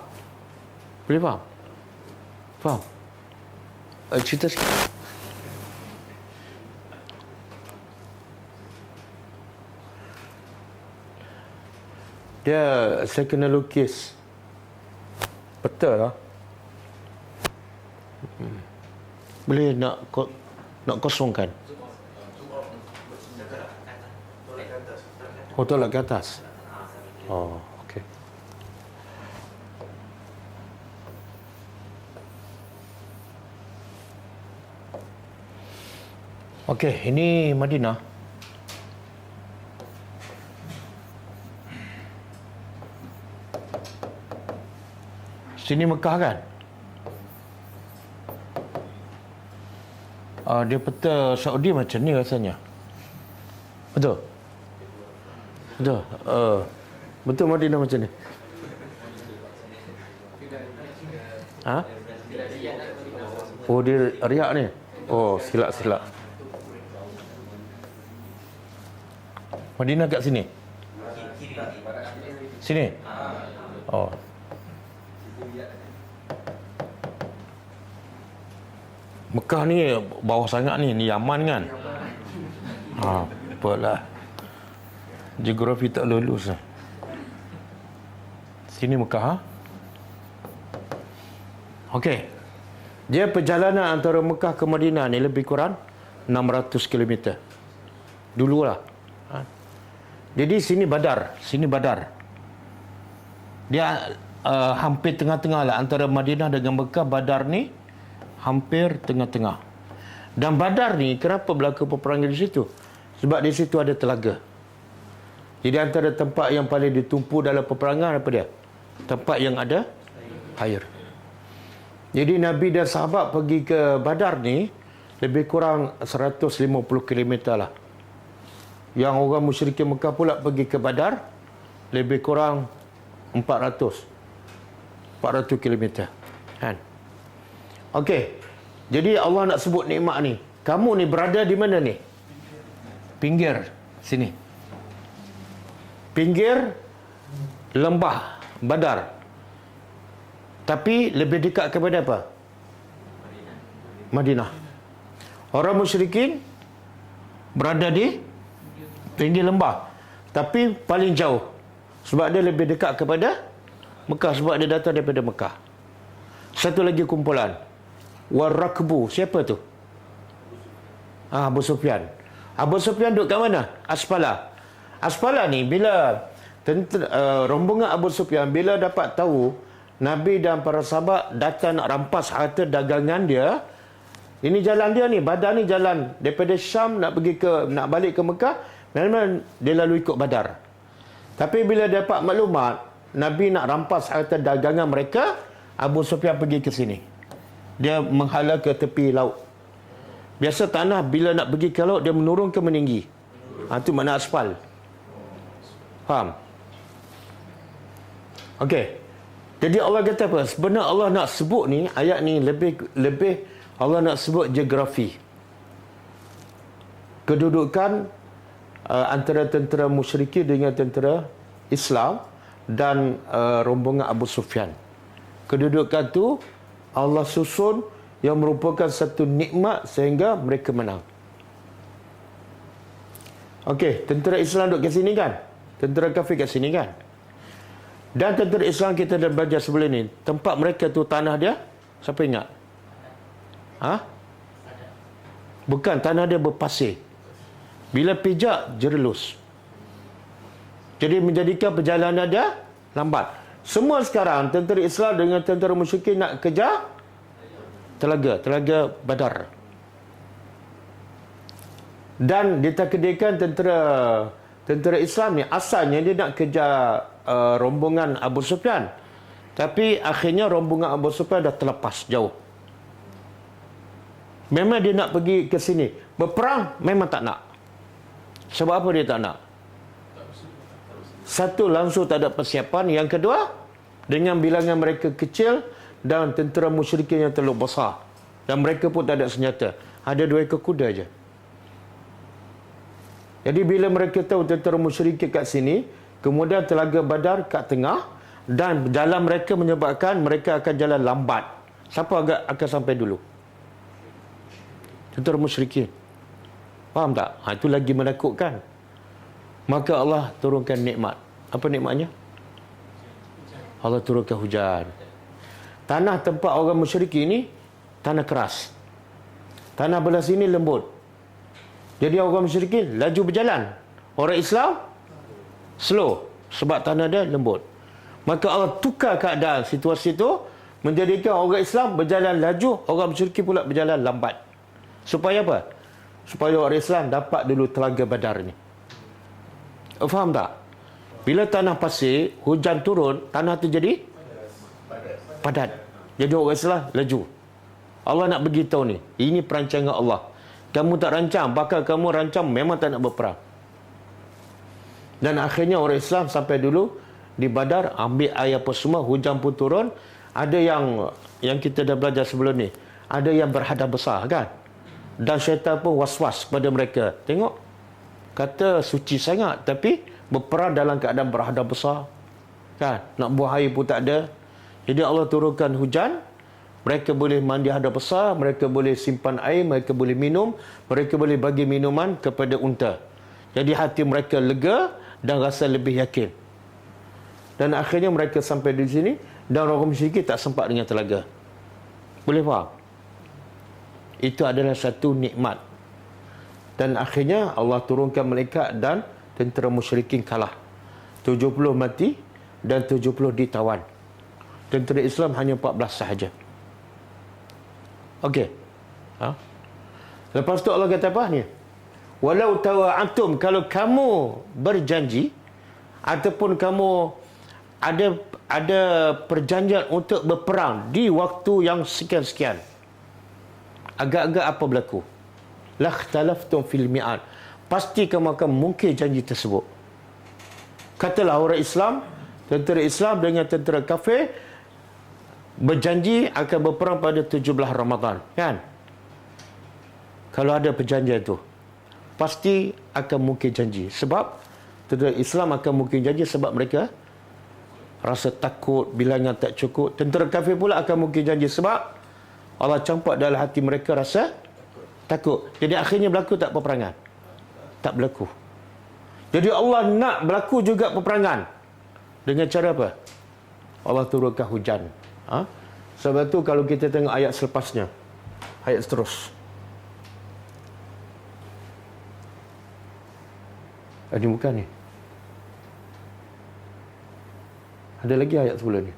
S1: Faham? Cerita sikit. Saya kena lukis peta lah. Boleh nak kosongkan. Tolak ke atas. Okey. Okey, ini Madinah. Sini Mekah kan? Dia peta Saudi macam ni rasanya. Betul? Betul Madinah macam ni? Dia riak ni? Silap. Madinah kat sini? Sini? Mekah ni bawah sangat ni Yaman kan? Apalah. Geografi tak lulus lah. Sini Mekah. Okey. Dia perjalanan antara Mekah ke Madinah ni lebih kurang 600 km. Dululah. Jadi sini Badar. Dia hampir tengah-tengah lah antara Madinah dengan Mekah. Badar ni hampir tengah-tengah. Dan Badar ni kenapa berlaku peperangan di situ? Sebab di situ ada telaga. Jadi antara tempat yang paling ditumpu dalam peperangan apa dia? Tempat yang ada air. Jadi Nabi dan sahabat pergi ke Badar ni lebih kurang 150 km lah. Yang orang musyrikin Mekah pula pergi ke Badar lebih kurang 400 km. Kan? Okey. Jadi Allah nak sebut nikmat ni. Kamu ni berada di mana ni? Pinggir sini. Pinggir lembah Badar. Tapi lebih dekat kepada apa? Madinah. Orang musyrikin berada di pinggir lembah, tapi paling jauh. Sebab dia lebih dekat kepada Mekah, sebab dia datang daripada Mekah. Satu lagi kumpulan. Warakbu. Siapa tu? Abu Sufyan. Abu Sufyan duduk kat mana? Asfala ni bila rombongan Abu Sufyan bila dapat tahu Nabi dan para sahabat datang nak rampas harta dagangan dia. Ini jalan dia ni, Badar ni jalan daripada Syam nak balik ke Mekah, memang dia lalu ikut Badar. Tapi bila dapat maklumat Nabi nak rampas harta dagangan mereka, Abu Sufyan pergi ke sini. Dia menghala ke tepi laut. Biasa tanah bila nak pergi ke laut dia menurun ke meninggi? Itu makna aspal. Faham? Okey. Jadi Allah kata apa? Sebenarnya Allah nak sebut ni, ayat ni lebih Allah nak sebut geografi. Kedudukan antara tentera musyrikin dengan tentera Islam dan rombongan Abu Sufyan. Kedudukan tu Allah susun yang merupakan satu nikmat sehingga mereka menang. Okey, tentera Islam duduk kat sini kan? Tentera kafir kat sini kan? Dan tentera Islam kita dah belajar sebelum ni. Tempat mereka tu tanah dia, siapa ingat? Bukan, tanah dia berpasir. Bila pijak, jerelus. Jadi menjadikan perjalanan dia lambat. Semua sekarang tentera Islam dengan tentera musyrikin nak kejar Telaga Badar. Dan ditakdirkan tentera Islam ni asalnya dia nak kejar rombongan Abu Sufyan. Tapi akhirnya rombongan Abu Sufyan dah terlepas jauh. Memang dia nak pergi ke sini. Berperang memang tak nak. Sebab apa dia tak nak? Satu, langsung tak ada persiapan. Yang kedua, dengan bilangan mereka kecil dan tentera musyrikin yang terlalu besar. Dan mereka pun tak ada senjata. Ada 2 ekor kuda je. Jadi bila mereka tahu tentera musyrikin kat sini, kemudian Telaga Badar kat tengah, dan jalan mereka menyebabkan mereka akan jalan lambat. Siapa akan sampai dulu? Tentera musyrikin. Faham tak? Itu lagi menakutkan. Maka Allah turunkan nikmat. Apa nikmatnya? Allah turunkan hujan. Tanah tempat orang musyrikin ini tanah keras. Tanah belah sini lembut. Jadi orang musyrikin laju berjalan. Orang Islam slow sebab tanah dia lembut. Maka Allah tukar keadaan situasi itu menjadikan orang Islam berjalan laju, orang musyrikin pula berjalan lambat. Supaya apa? Supaya orang Islam dapat dulu Telaga Badar ni. Faham tak? Bila tanah pasir, hujan turun, tanah tu jadi padat. Jadi orang Islam laju. Allah nak beritahu ni, ini perancangan Allah. Kamu tak rancang, bakal kamu rancang memang tak nak berperang. Dan akhirnya orang Islam sampai dulu di Badar, ambil air apa semua, hujan pun turun. Ada yang kita dah belajar sebelum ni, ada yang berhadap besar kan? Dan syaitan pun was-was kepada mereka. Tengok, kata suci sangat, tapi berperang dalam keadaan berhadap besar kan? Nak buang air pun tak ada. Jadi Allah turunkan hujan. Mereka boleh mandi hadap besar, mereka boleh simpan air, mereka boleh minum, mereka boleh bagi minuman kepada unta. Jadi hati mereka lega dan rasa lebih yakin. Dan akhirnya mereka sampai di sini dan orang musyrikin tak sempat dengan telaga. Boleh faham? Itu adalah satu nikmat. Dan akhirnya Allah turunkan malaikat dan tentera musyrikin kalah. 70 mati dan 70 ditawan. Tentera Islam hanya 14 sahaja. Okey. Lepas tu Allah kata apa ni? Walau tawa'atum, kalau kamu berjanji ataupun kamu ada perjanjian untuk berperang di waktu yang sekian-sekian. Agak-agak apa berlaku? Lakhtalaftum fil mi'ad. Pasti kamu akan mungkir janji tersebut. Katalah orang Islam, tentera Islam dengan tentera kafir berjanji akan berperang pada 17 Ramadan, kan? Kalau ada perjanjian itu, pasti akan mungkin janji. Sebab tentera Islam akan mungkin janji sebab mereka rasa takut, bilangan tak cukup. Tentera kafir pula akan mungkin janji sebab Allah campak dalam hati mereka rasa takut. Jadi akhirnya berlaku tak peperangan? Tak berlaku. Jadi Allah nak berlaku juga peperangan. Dengan cara apa? Allah turunkan hujan. Sebab tu kalau kita tengok ayat selepasnya, ayat seterus. Ini bukan ni. Ada lagi ayat sebelum ni.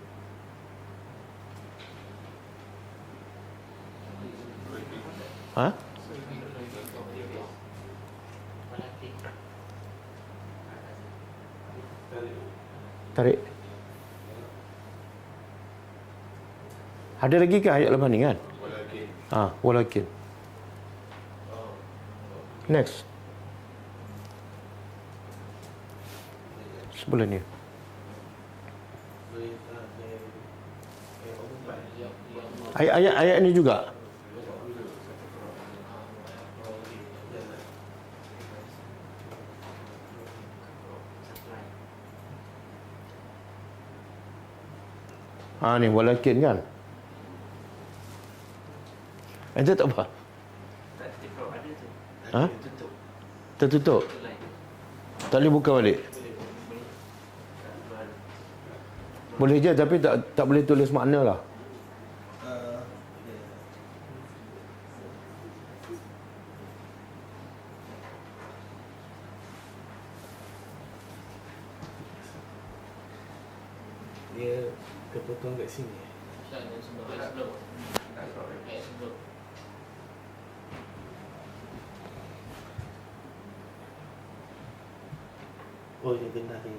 S1: Tarik. Ada lagi ke ayat lepas ni kan? Walakin. Next. sebelah ni. Ayat ni juga. Ni walakin kan. Itu tak apa. Ha? Tertutup. Tak boleh buka balik. Boleh je tapi tak boleh tulis makna lah.
S2: Dia terpotong kat sini. Oh, dia benar ni.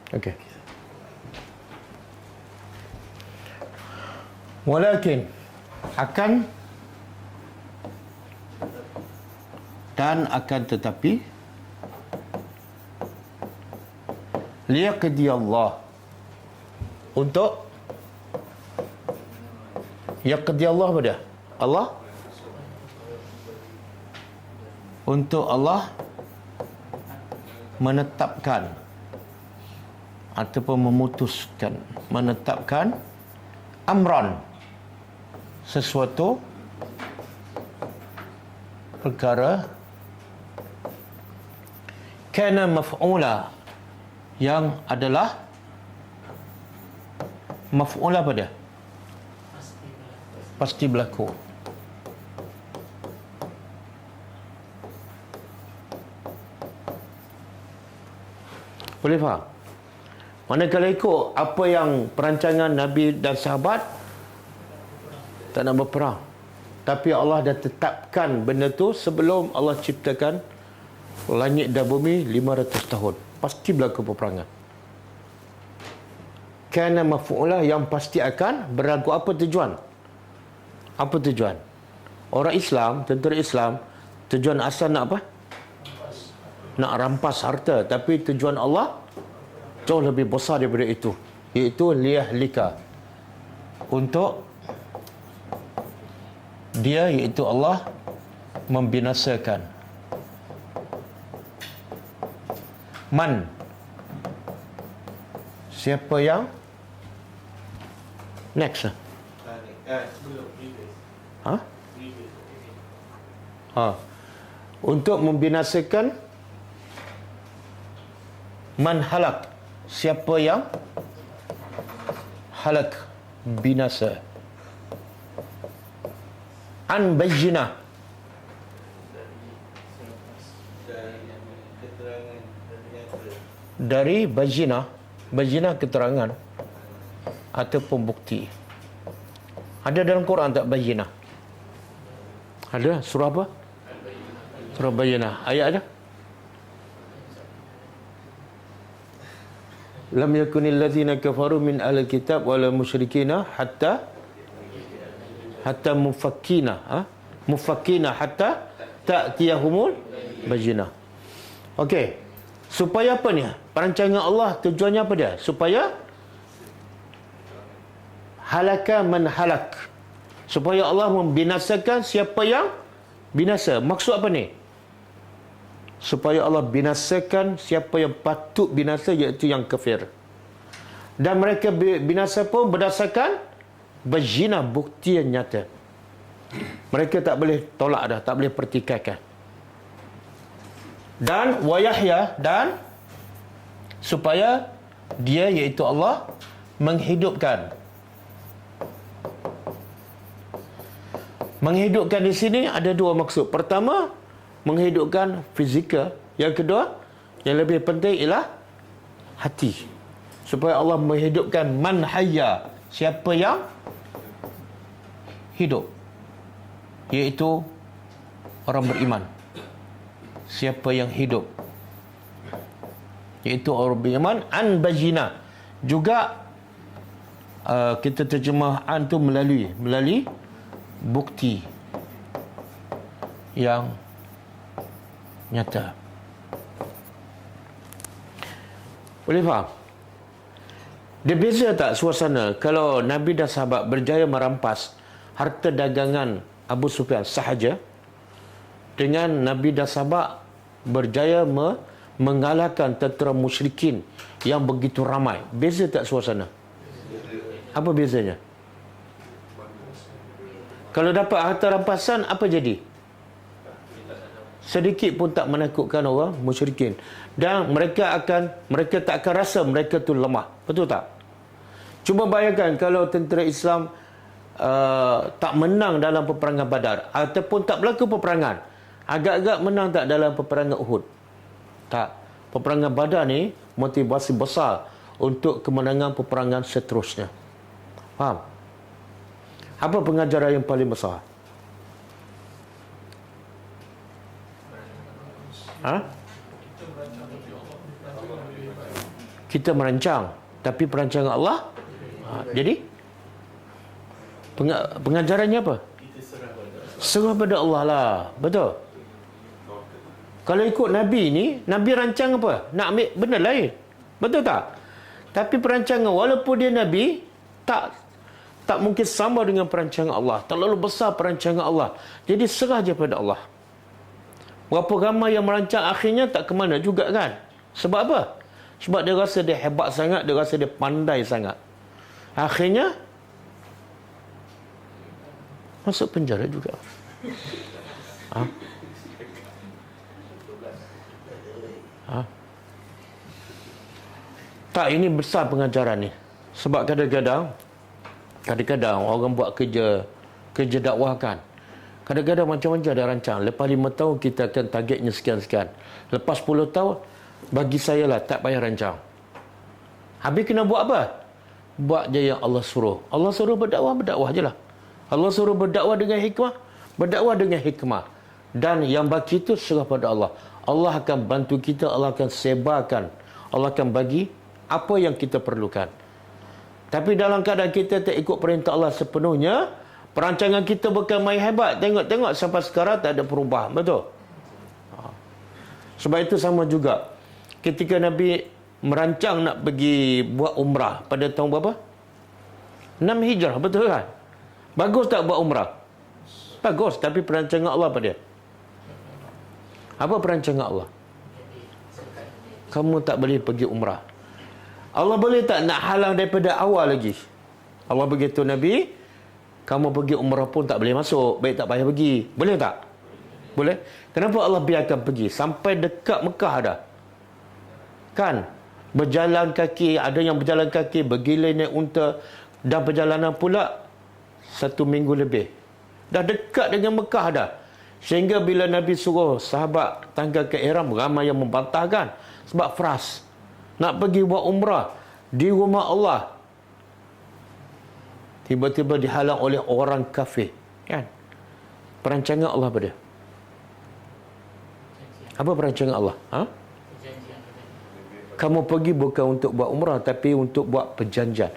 S1: Okey. Walakin akan dan akan tetapi liyaqdi Allah untuk yaqdi Allah apa dia? Allah untuk Allah menetapkan ataupun memutuskan, menetapkan amran, sesuatu perkara kana maf'ula, yang adalah maf'ula apa dia? Pasti berlaku. Boleh faham? Manakala ikut apa yang perancangan Nabi dan sahabat, tak nak berperang. Tapi Allah dah tetapkan benda tu sebelum Allah ciptakan langit dan bumi 500 tahun. Pasti berlaku peperangan. Kana maf'ula, yang pasti akan berlaku. Apa tujuan? Apa tujuan? Orang Islam, tentera Islam, tujuan asal nak apa? Nak rampas harta. Tapi tujuan Allah jauh lebih besar daripada itu, iaitu liyahlika, untuk dia, iaitu Allah, membinasakan man, siapa yang next. Untuk membinasakan man halak, siapa yang halak, binasa, an bayyinah, dari bayyinah, bayyinah keterangan ataupun bukti. Ada dalam Quran tak bayyinah? Ada surah apa? Surah Bayyinah. Ayat ada? Lam yakunil ladzina kafaru min ahli kitab wala musyrikina hatta mufakkina hatta ta'tiyahumul bayyinah. Okey. Supaya apa ni? Perancangan Allah tujuannya apa dia? Supaya halaka man halak. Supaya Allah membinasakan siapa yang binasa. Maksud apa ni? Supaya Allah binasakan siapa yang patut binasa, iaitu yang kafir. Dan mereka binasa pun berdasarkan bayyinah, bukti yang nyata. Mereka tak boleh tolak dah, tak boleh pertikaikan. Dan wayahya, dan supaya dia, iaitu Allah, menghidupkan. Menghidupkan di sini ada dua maksud. Pertama, menghidupkan fizikal. Yang kedua, yang lebih penting ialah hati. supaya Allah menghidupkan man hayya, siapa yang hidup, iaitu orang beriman. Siapa yang hidup, iaitu orang beriman. An bajina juga kita terjemah an tu melalui bukti yang nyata. Boleh faham? Dia beza tak suasana kalau Nabi dan sahabat berjaya merampas harta dagangan Abu Sufyan sahaja, dengan Nabi dan sahabat berjaya mengalahkan tentera musyrikin yang begitu ramai? Beza tak suasana? Apa bezanya? Kalau dapat harta rampasan, apa jadi? Sedikit pun tak menakutkan orang musyrikin, dan mereka tak akan rasa mereka tu lemah. Betul tak? Cuba bayangkan kalau tentera Islam tak menang dalam peperangan Badar, ataupun tak berlaku peperangan, agak-agak menang tak dalam peperangan Uhud? Tak. Peperangan Badar ni motivasi besar untuk kemenangan peperangan seterusnya. Faham? Apa pengajaran yang paling besar? Kita merancang, tapi perancangan Allah. Jadi pengajarannya apa? Serah pada Allah lah. Betul. Kalau ikut Nabi ni, Nabi rancang apa? Nak ambil benda lain. Betul tak? Tapi perancangan, walaupun dia Nabi, tak mungkin sama dengan perancangan Allah. Terlalu besar perancangan Allah. Jadi serah je pada Allah. Berapa ramai yang merancang, akhirnya tak ke mana juga kan? Sebab apa? Sebab dia rasa dia hebat sangat, dia rasa dia pandai sangat. Akhirnya masuk penjara juga. Tak, ini besar pengajaran ni. Sebab kadang-kadang orang buat kerja dakwah kan. Kadang-kadang macam-macam ada rancang. Lepas 5 tahun kita akan targetnya sekian-sekian. Lepas 10 tahun, bagi saya lah tak payah rancang. Habis kena buat apa? Buat je yang Allah suruh. Allah suruh berdakwah je lah. Allah suruh berdakwah dengan hikmah. Dan yang baki itu serah pada Allah. Allah akan bantu kita, Allah akan sebarkan, Allah akan bagi apa yang kita perlukan. Tapi dalam keadaan kita tak ikut perintah Allah sepenuhnya, perancangan kita bukan main hebat. Tengok sampai sekarang tak ada perubahan. Betul? Sebab itu sama juga. Ketika Nabi merancang nak pergi buat umrah pada tahun berapa? 6 Hijrah. Betul kan? Bagus tak buat umrah? Bagus. Tapi perancangan Allah apa dia? Apa perancangan Allah? Kamu tak boleh pergi umrah. Allah boleh tak nak halang daripada awal lagi? Allah begitu Nabi, kamu pergi umrah pun tak boleh masuk. Baik tak payah pergi. Boleh tak? Boleh. Kenapa Allah biarkan pergi? Sampai dekat Mekah dah. Kan? Berjalan kaki, ada yang berjalan kaki, bergilir naik unta, dan perjalanan pula 1 minggu lebih. Dah dekat dengan Mekah dah. Sehingga bila Nabi suruh sahabat tanggal ke ihram, ramai yang membantahkan. Sebab fras. Nak pergi buat umrah di rumah Allah, tiba-tiba dihalang oleh orang kafir. Kan? Perancangan Allah pada. Apa perancangan Allah? Kamu pergi bukan untuk buat umrah, tapi untuk buat perjanjian.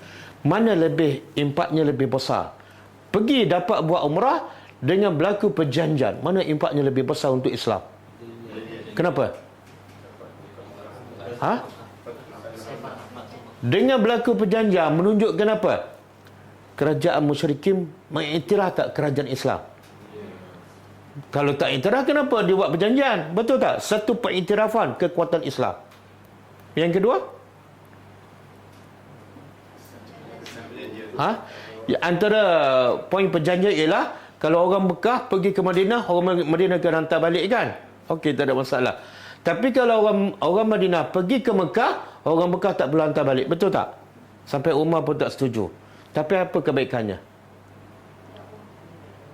S1: Mana lebih, impaknya lebih besar? Pergi dapat buat umrah dengan berlaku perjanjian. Mana impaknya lebih besar untuk Islam? Kenapa? Dengan berlaku perjanjian menunjukkan apa? Kerajaan musyrikin mengiktiraf tak kerajaan Islam? Kalau tak iktiraf, kenapa dia buat perjanjian? Betul tak? Satu pengiktirafan kekuatan Islam. Yang kedua? Antara poin perjanjian ialah kalau orang Mekah pergi ke Madinah, orang Madinah akan hantar balik kan? Okey, tak ada masalah. Tapi kalau orang Madinah pergi ke Mekah, orang Mekah tak perlu hantar balik. Betul tak? Sampai Umar pun tak setuju. Tapi apa kebaikannya?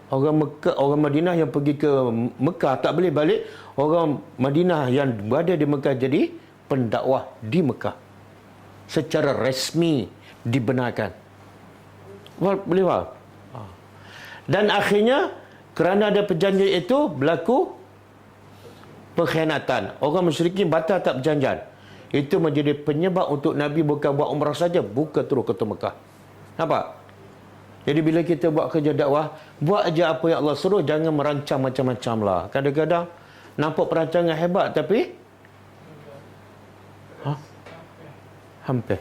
S1: Orang Madinah yang pergi ke Mekah tak boleh balik. Orang Madinah yang berada di Mekah jadi pendakwah di Mekah. secara rasmi dibenarkan. Boleh faham? Dan akhirnya kerana ada perjanjian itu berlaku pengkhianatan. Orang musyrikin batal tak perjanjian. Itu menjadi penyebab untuk Nabi bukan buat umrah saja, buka terus ke Mekah. Nampak? Jadi bila kita buat kerja dakwah, buat aja apa yang Allah suruh, jangan merancang macam-macam lah. Kadang-kadang nampak perancangan hebat tapi hampir.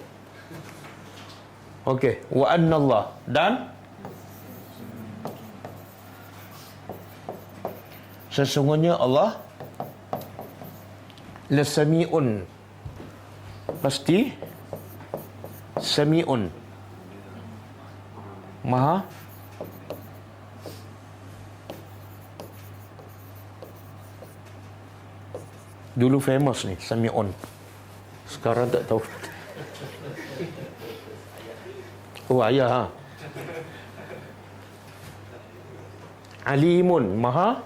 S1: Okey, wa annallah, dan sesungguhnya Allah lasami'un, pasti sami'un, maha dulu famous ni sami'un, sekarang tak tahu. Oh ayah ha. Alimun, maha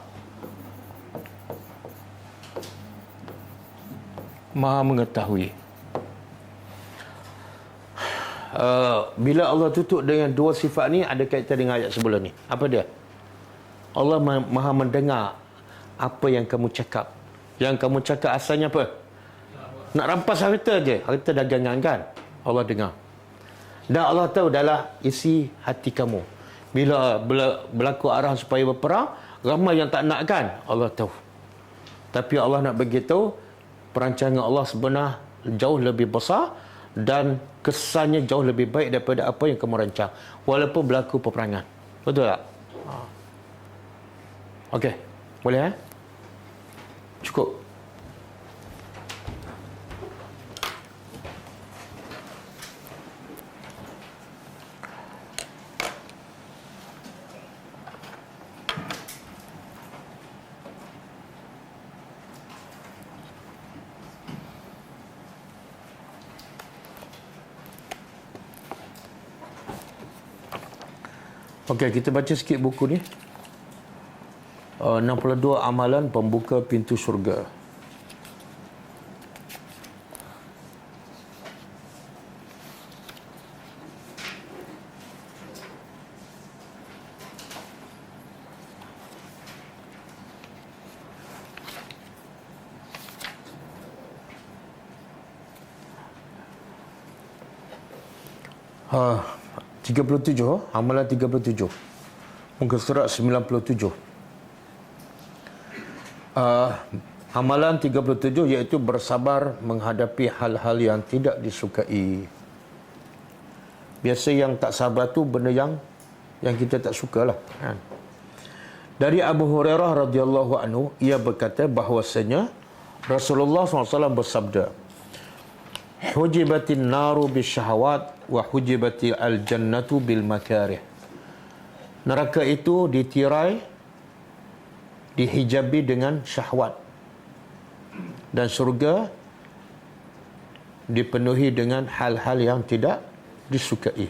S1: mengetahui. Bila Allah tutup dengan dua sifat ni, ada kaitan dengan ayat sebelum ni. Apa dia? Allah maha mendengar apa yang kamu cakap. Yang kamu cakap asalnya apa? Nak rampas harta je, harta dagangan kan? Allah dengar. Dan Allah tahu dalam isi hati kamu. Bila berlaku arah supaya berperang, ramai yang tak nak kan? Allah tahu. Tapi Allah nak beritahu, perancangan Allah sebenar jauh lebih besar dan kesannya jauh lebih baik daripada apa yang kamu rancang. Walaupun berlaku peperangan. Betul tak? Okey. Boleh Cukup. Okey, kita baca sikit buku ni. 62 amalan pembuka pintu syurga. Ha, 37, amalan 37. Muka surat 97. Amalan 37 iaitu bersabar menghadapi hal-hal yang tidak disukai. Biasa yang tak sabar tu benda yang kita tak sukalah kan. Dari Abu Hurairah radhiyallahu anhu, ia berkata bahawasanya Rasulullah SAW bersabda, hujibatin naru bisyahawat wa hujibati al-jannatu bil makarih. Neraka itu ditirai, dihijabi dengan syahwat, dan surga dipenuhi dengan hal-hal yang tidak disukai.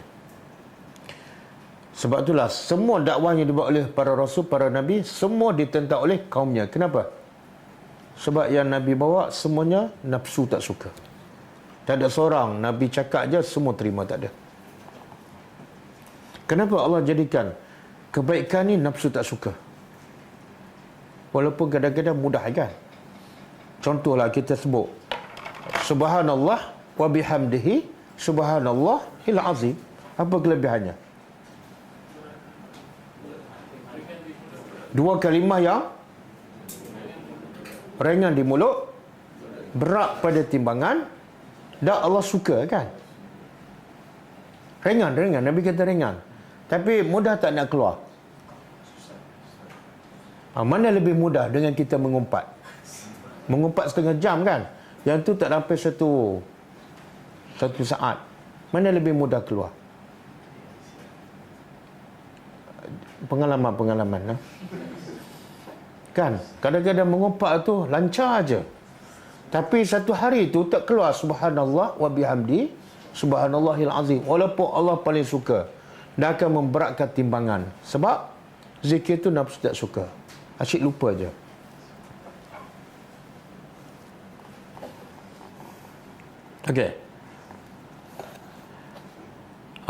S1: Sebab itulah semua dakwah yang dibuat oleh para rasul, para nabi, semua ditentang oleh kaumnya. Kenapa? Sebab yang Nabi bawa semuanya nafsu tak suka. Tak ada seorang Nabi cakap je semua terima, tak ada. Kenapa Allah jadikan kebaikan ni nafsu tak suka? Walaupun kadang-kadang mudah kan. Contohlah kita sebut Subhanallah wa bihamdihi Subhanallahil azim. Apa kelebihannya? Dua kalimah yang ringan di mulut, berat pada timbangan, dan Allah suka kan. Ringan, Nabi kata ringan. Tapi mudah tak nak keluar? Mana lebih mudah dengan kita mengumpat? Mengumpat setengah jam kan? Yang tu tak sampai satu saat. Mana lebih mudah keluar? Pengalaman kan? Kadang-kadang mengumpat tu lancar aja. Tapi satu hari tu tak keluar Subhanallah wa bihamdi Subhanallahil azim. Walaupun Allah paling suka, dia akan memberatkan timbangan. Sebab zikir tu nafsu tak suka. Asyik lupa je. Okey.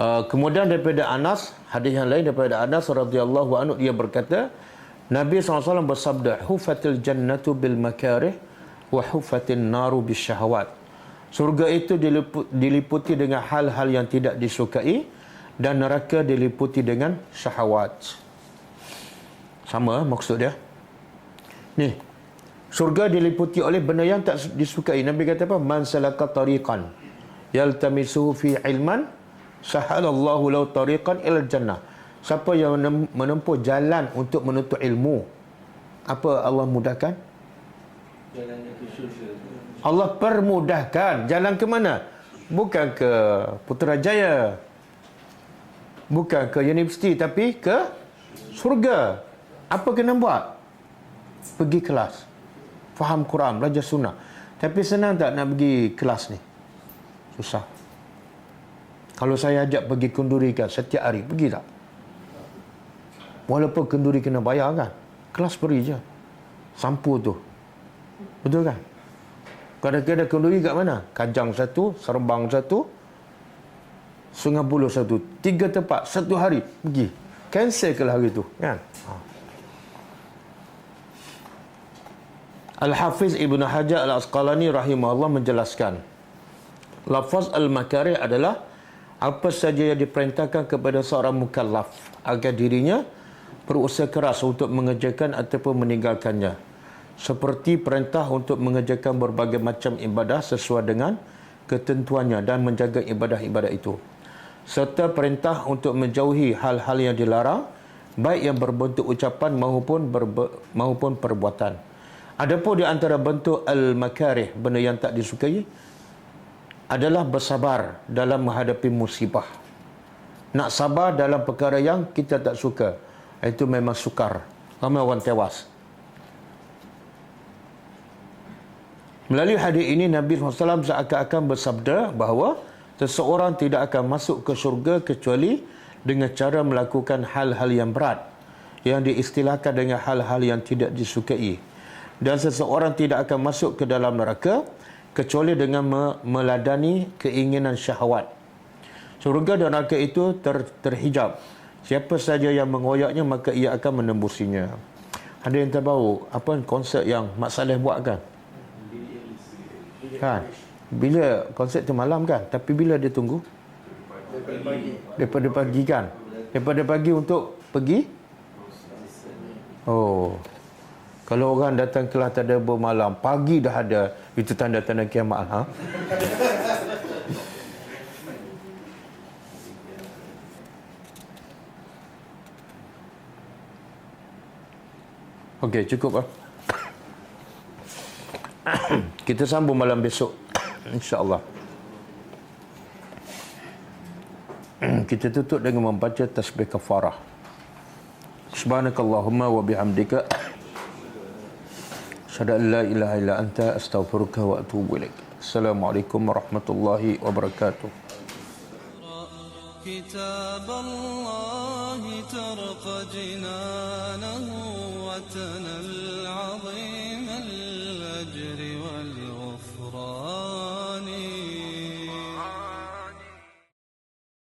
S1: Kemudian daripada Anas, hadis yang lain daripada Anas radhiyallahu anhu, dia berkata, Nabi SAW bersabda, hufatil jannatu bil makarih wa hufatin naru bis syahwat. Surga itu diliputi dengan hal-hal yang tidak disukai dan neraka diliputi dengan syahwat. Sama maksud dia. Ni, surga diliputi oleh benda yang tak disukai. Nabi kata apa? Man salaka tariqan yaltamisuhu fi ilman sahalallahu lahu tariqan ila jannah. Siapa yang menempuh jalan untuk menuntut ilmu, apa Allah mudahkan?
S2: Jalannya ke syurga.
S1: Allah permudahkan. Jalan ke mana? Bukan ke Putrajaya, bukan ke universiti, tapi ke surga. Apa kena buat? Pergi kelas, faham Quran, belajar sunnah. Tapi senang tak nak pergi kelas ni? Susah. Kalau saya ajak pergi kendurikan setiap hari, pergi tak? Walaupun kenduri kena bayar kan, kelas beri je, sampu tu. Betul kan? Kadang-kadang kenduri kat mana? Kajang satu, Serembang satu, Sungai Buloh satu. 3 tempat, satu hari pergi. Cancel ke hari tu kan? Al-Hafiz Ibn Hajar Al-Asqalani rahimahullah menjelaskan, lafaz al-makarih adalah apa saja yang diperintahkan kepada seorang mukallaf agar dirinya berusaha keras untuk mengerjakan ataupun meninggalkannya, seperti perintah untuk mengerjakan berbagai macam ibadah sesuai dengan ketentuannya dan menjaga ibadah-ibadah itu, serta perintah untuk menjauhi hal-hal yang dilarang, baik yang berbentuk ucapan maupun perbuatan. Adapun di antara bentuk al-makarih, benda yang tak disukai, adalah bersabar dalam menghadapi musibah. Nak sabar dalam perkara yang kita tak suka, itu memang sukar. Ramai orang tewas. Melalui hadis ini, Nabi SAW seakan-akan bersabda bahawa seseorang tidak akan masuk ke syurga kecuali dengan cara melakukan hal-hal yang berat, yang diistilahkan dengan hal-hal yang tidak disukai. Dan seseorang tidak akan masuk ke dalam neraka kecuali dengan meladani keinginan syahwat. Syurga dan neraka itu terhijab. Siapa saja yang mengoyaknya, maka ia akan menembusinya. Ada yang tahu apa konsep yang Mak Saleh buat kan? Kan? Bila konsep tu malam kan? Tapi bila dia tunggu? Daripada pagi kan? Daripada pagi untuk pergi? Oh. Kalau orang datang kelas tak ada bermalam, pagi dah ada, itu tanda-tanda kiamat. Ha? Okey, cukup lah. Kita sambung malam besok, insya-Allah. Kita tutup dengan membaca tasbih kafarah. Subhanakallahumma wa bihamdika asyhadu an la ilaha illa anta astaghfiruka wa atubu ilaik. Assalamualaikum warahmatullahi wabarakatuh.
S3: كتاب الله ترق جنانه وتنل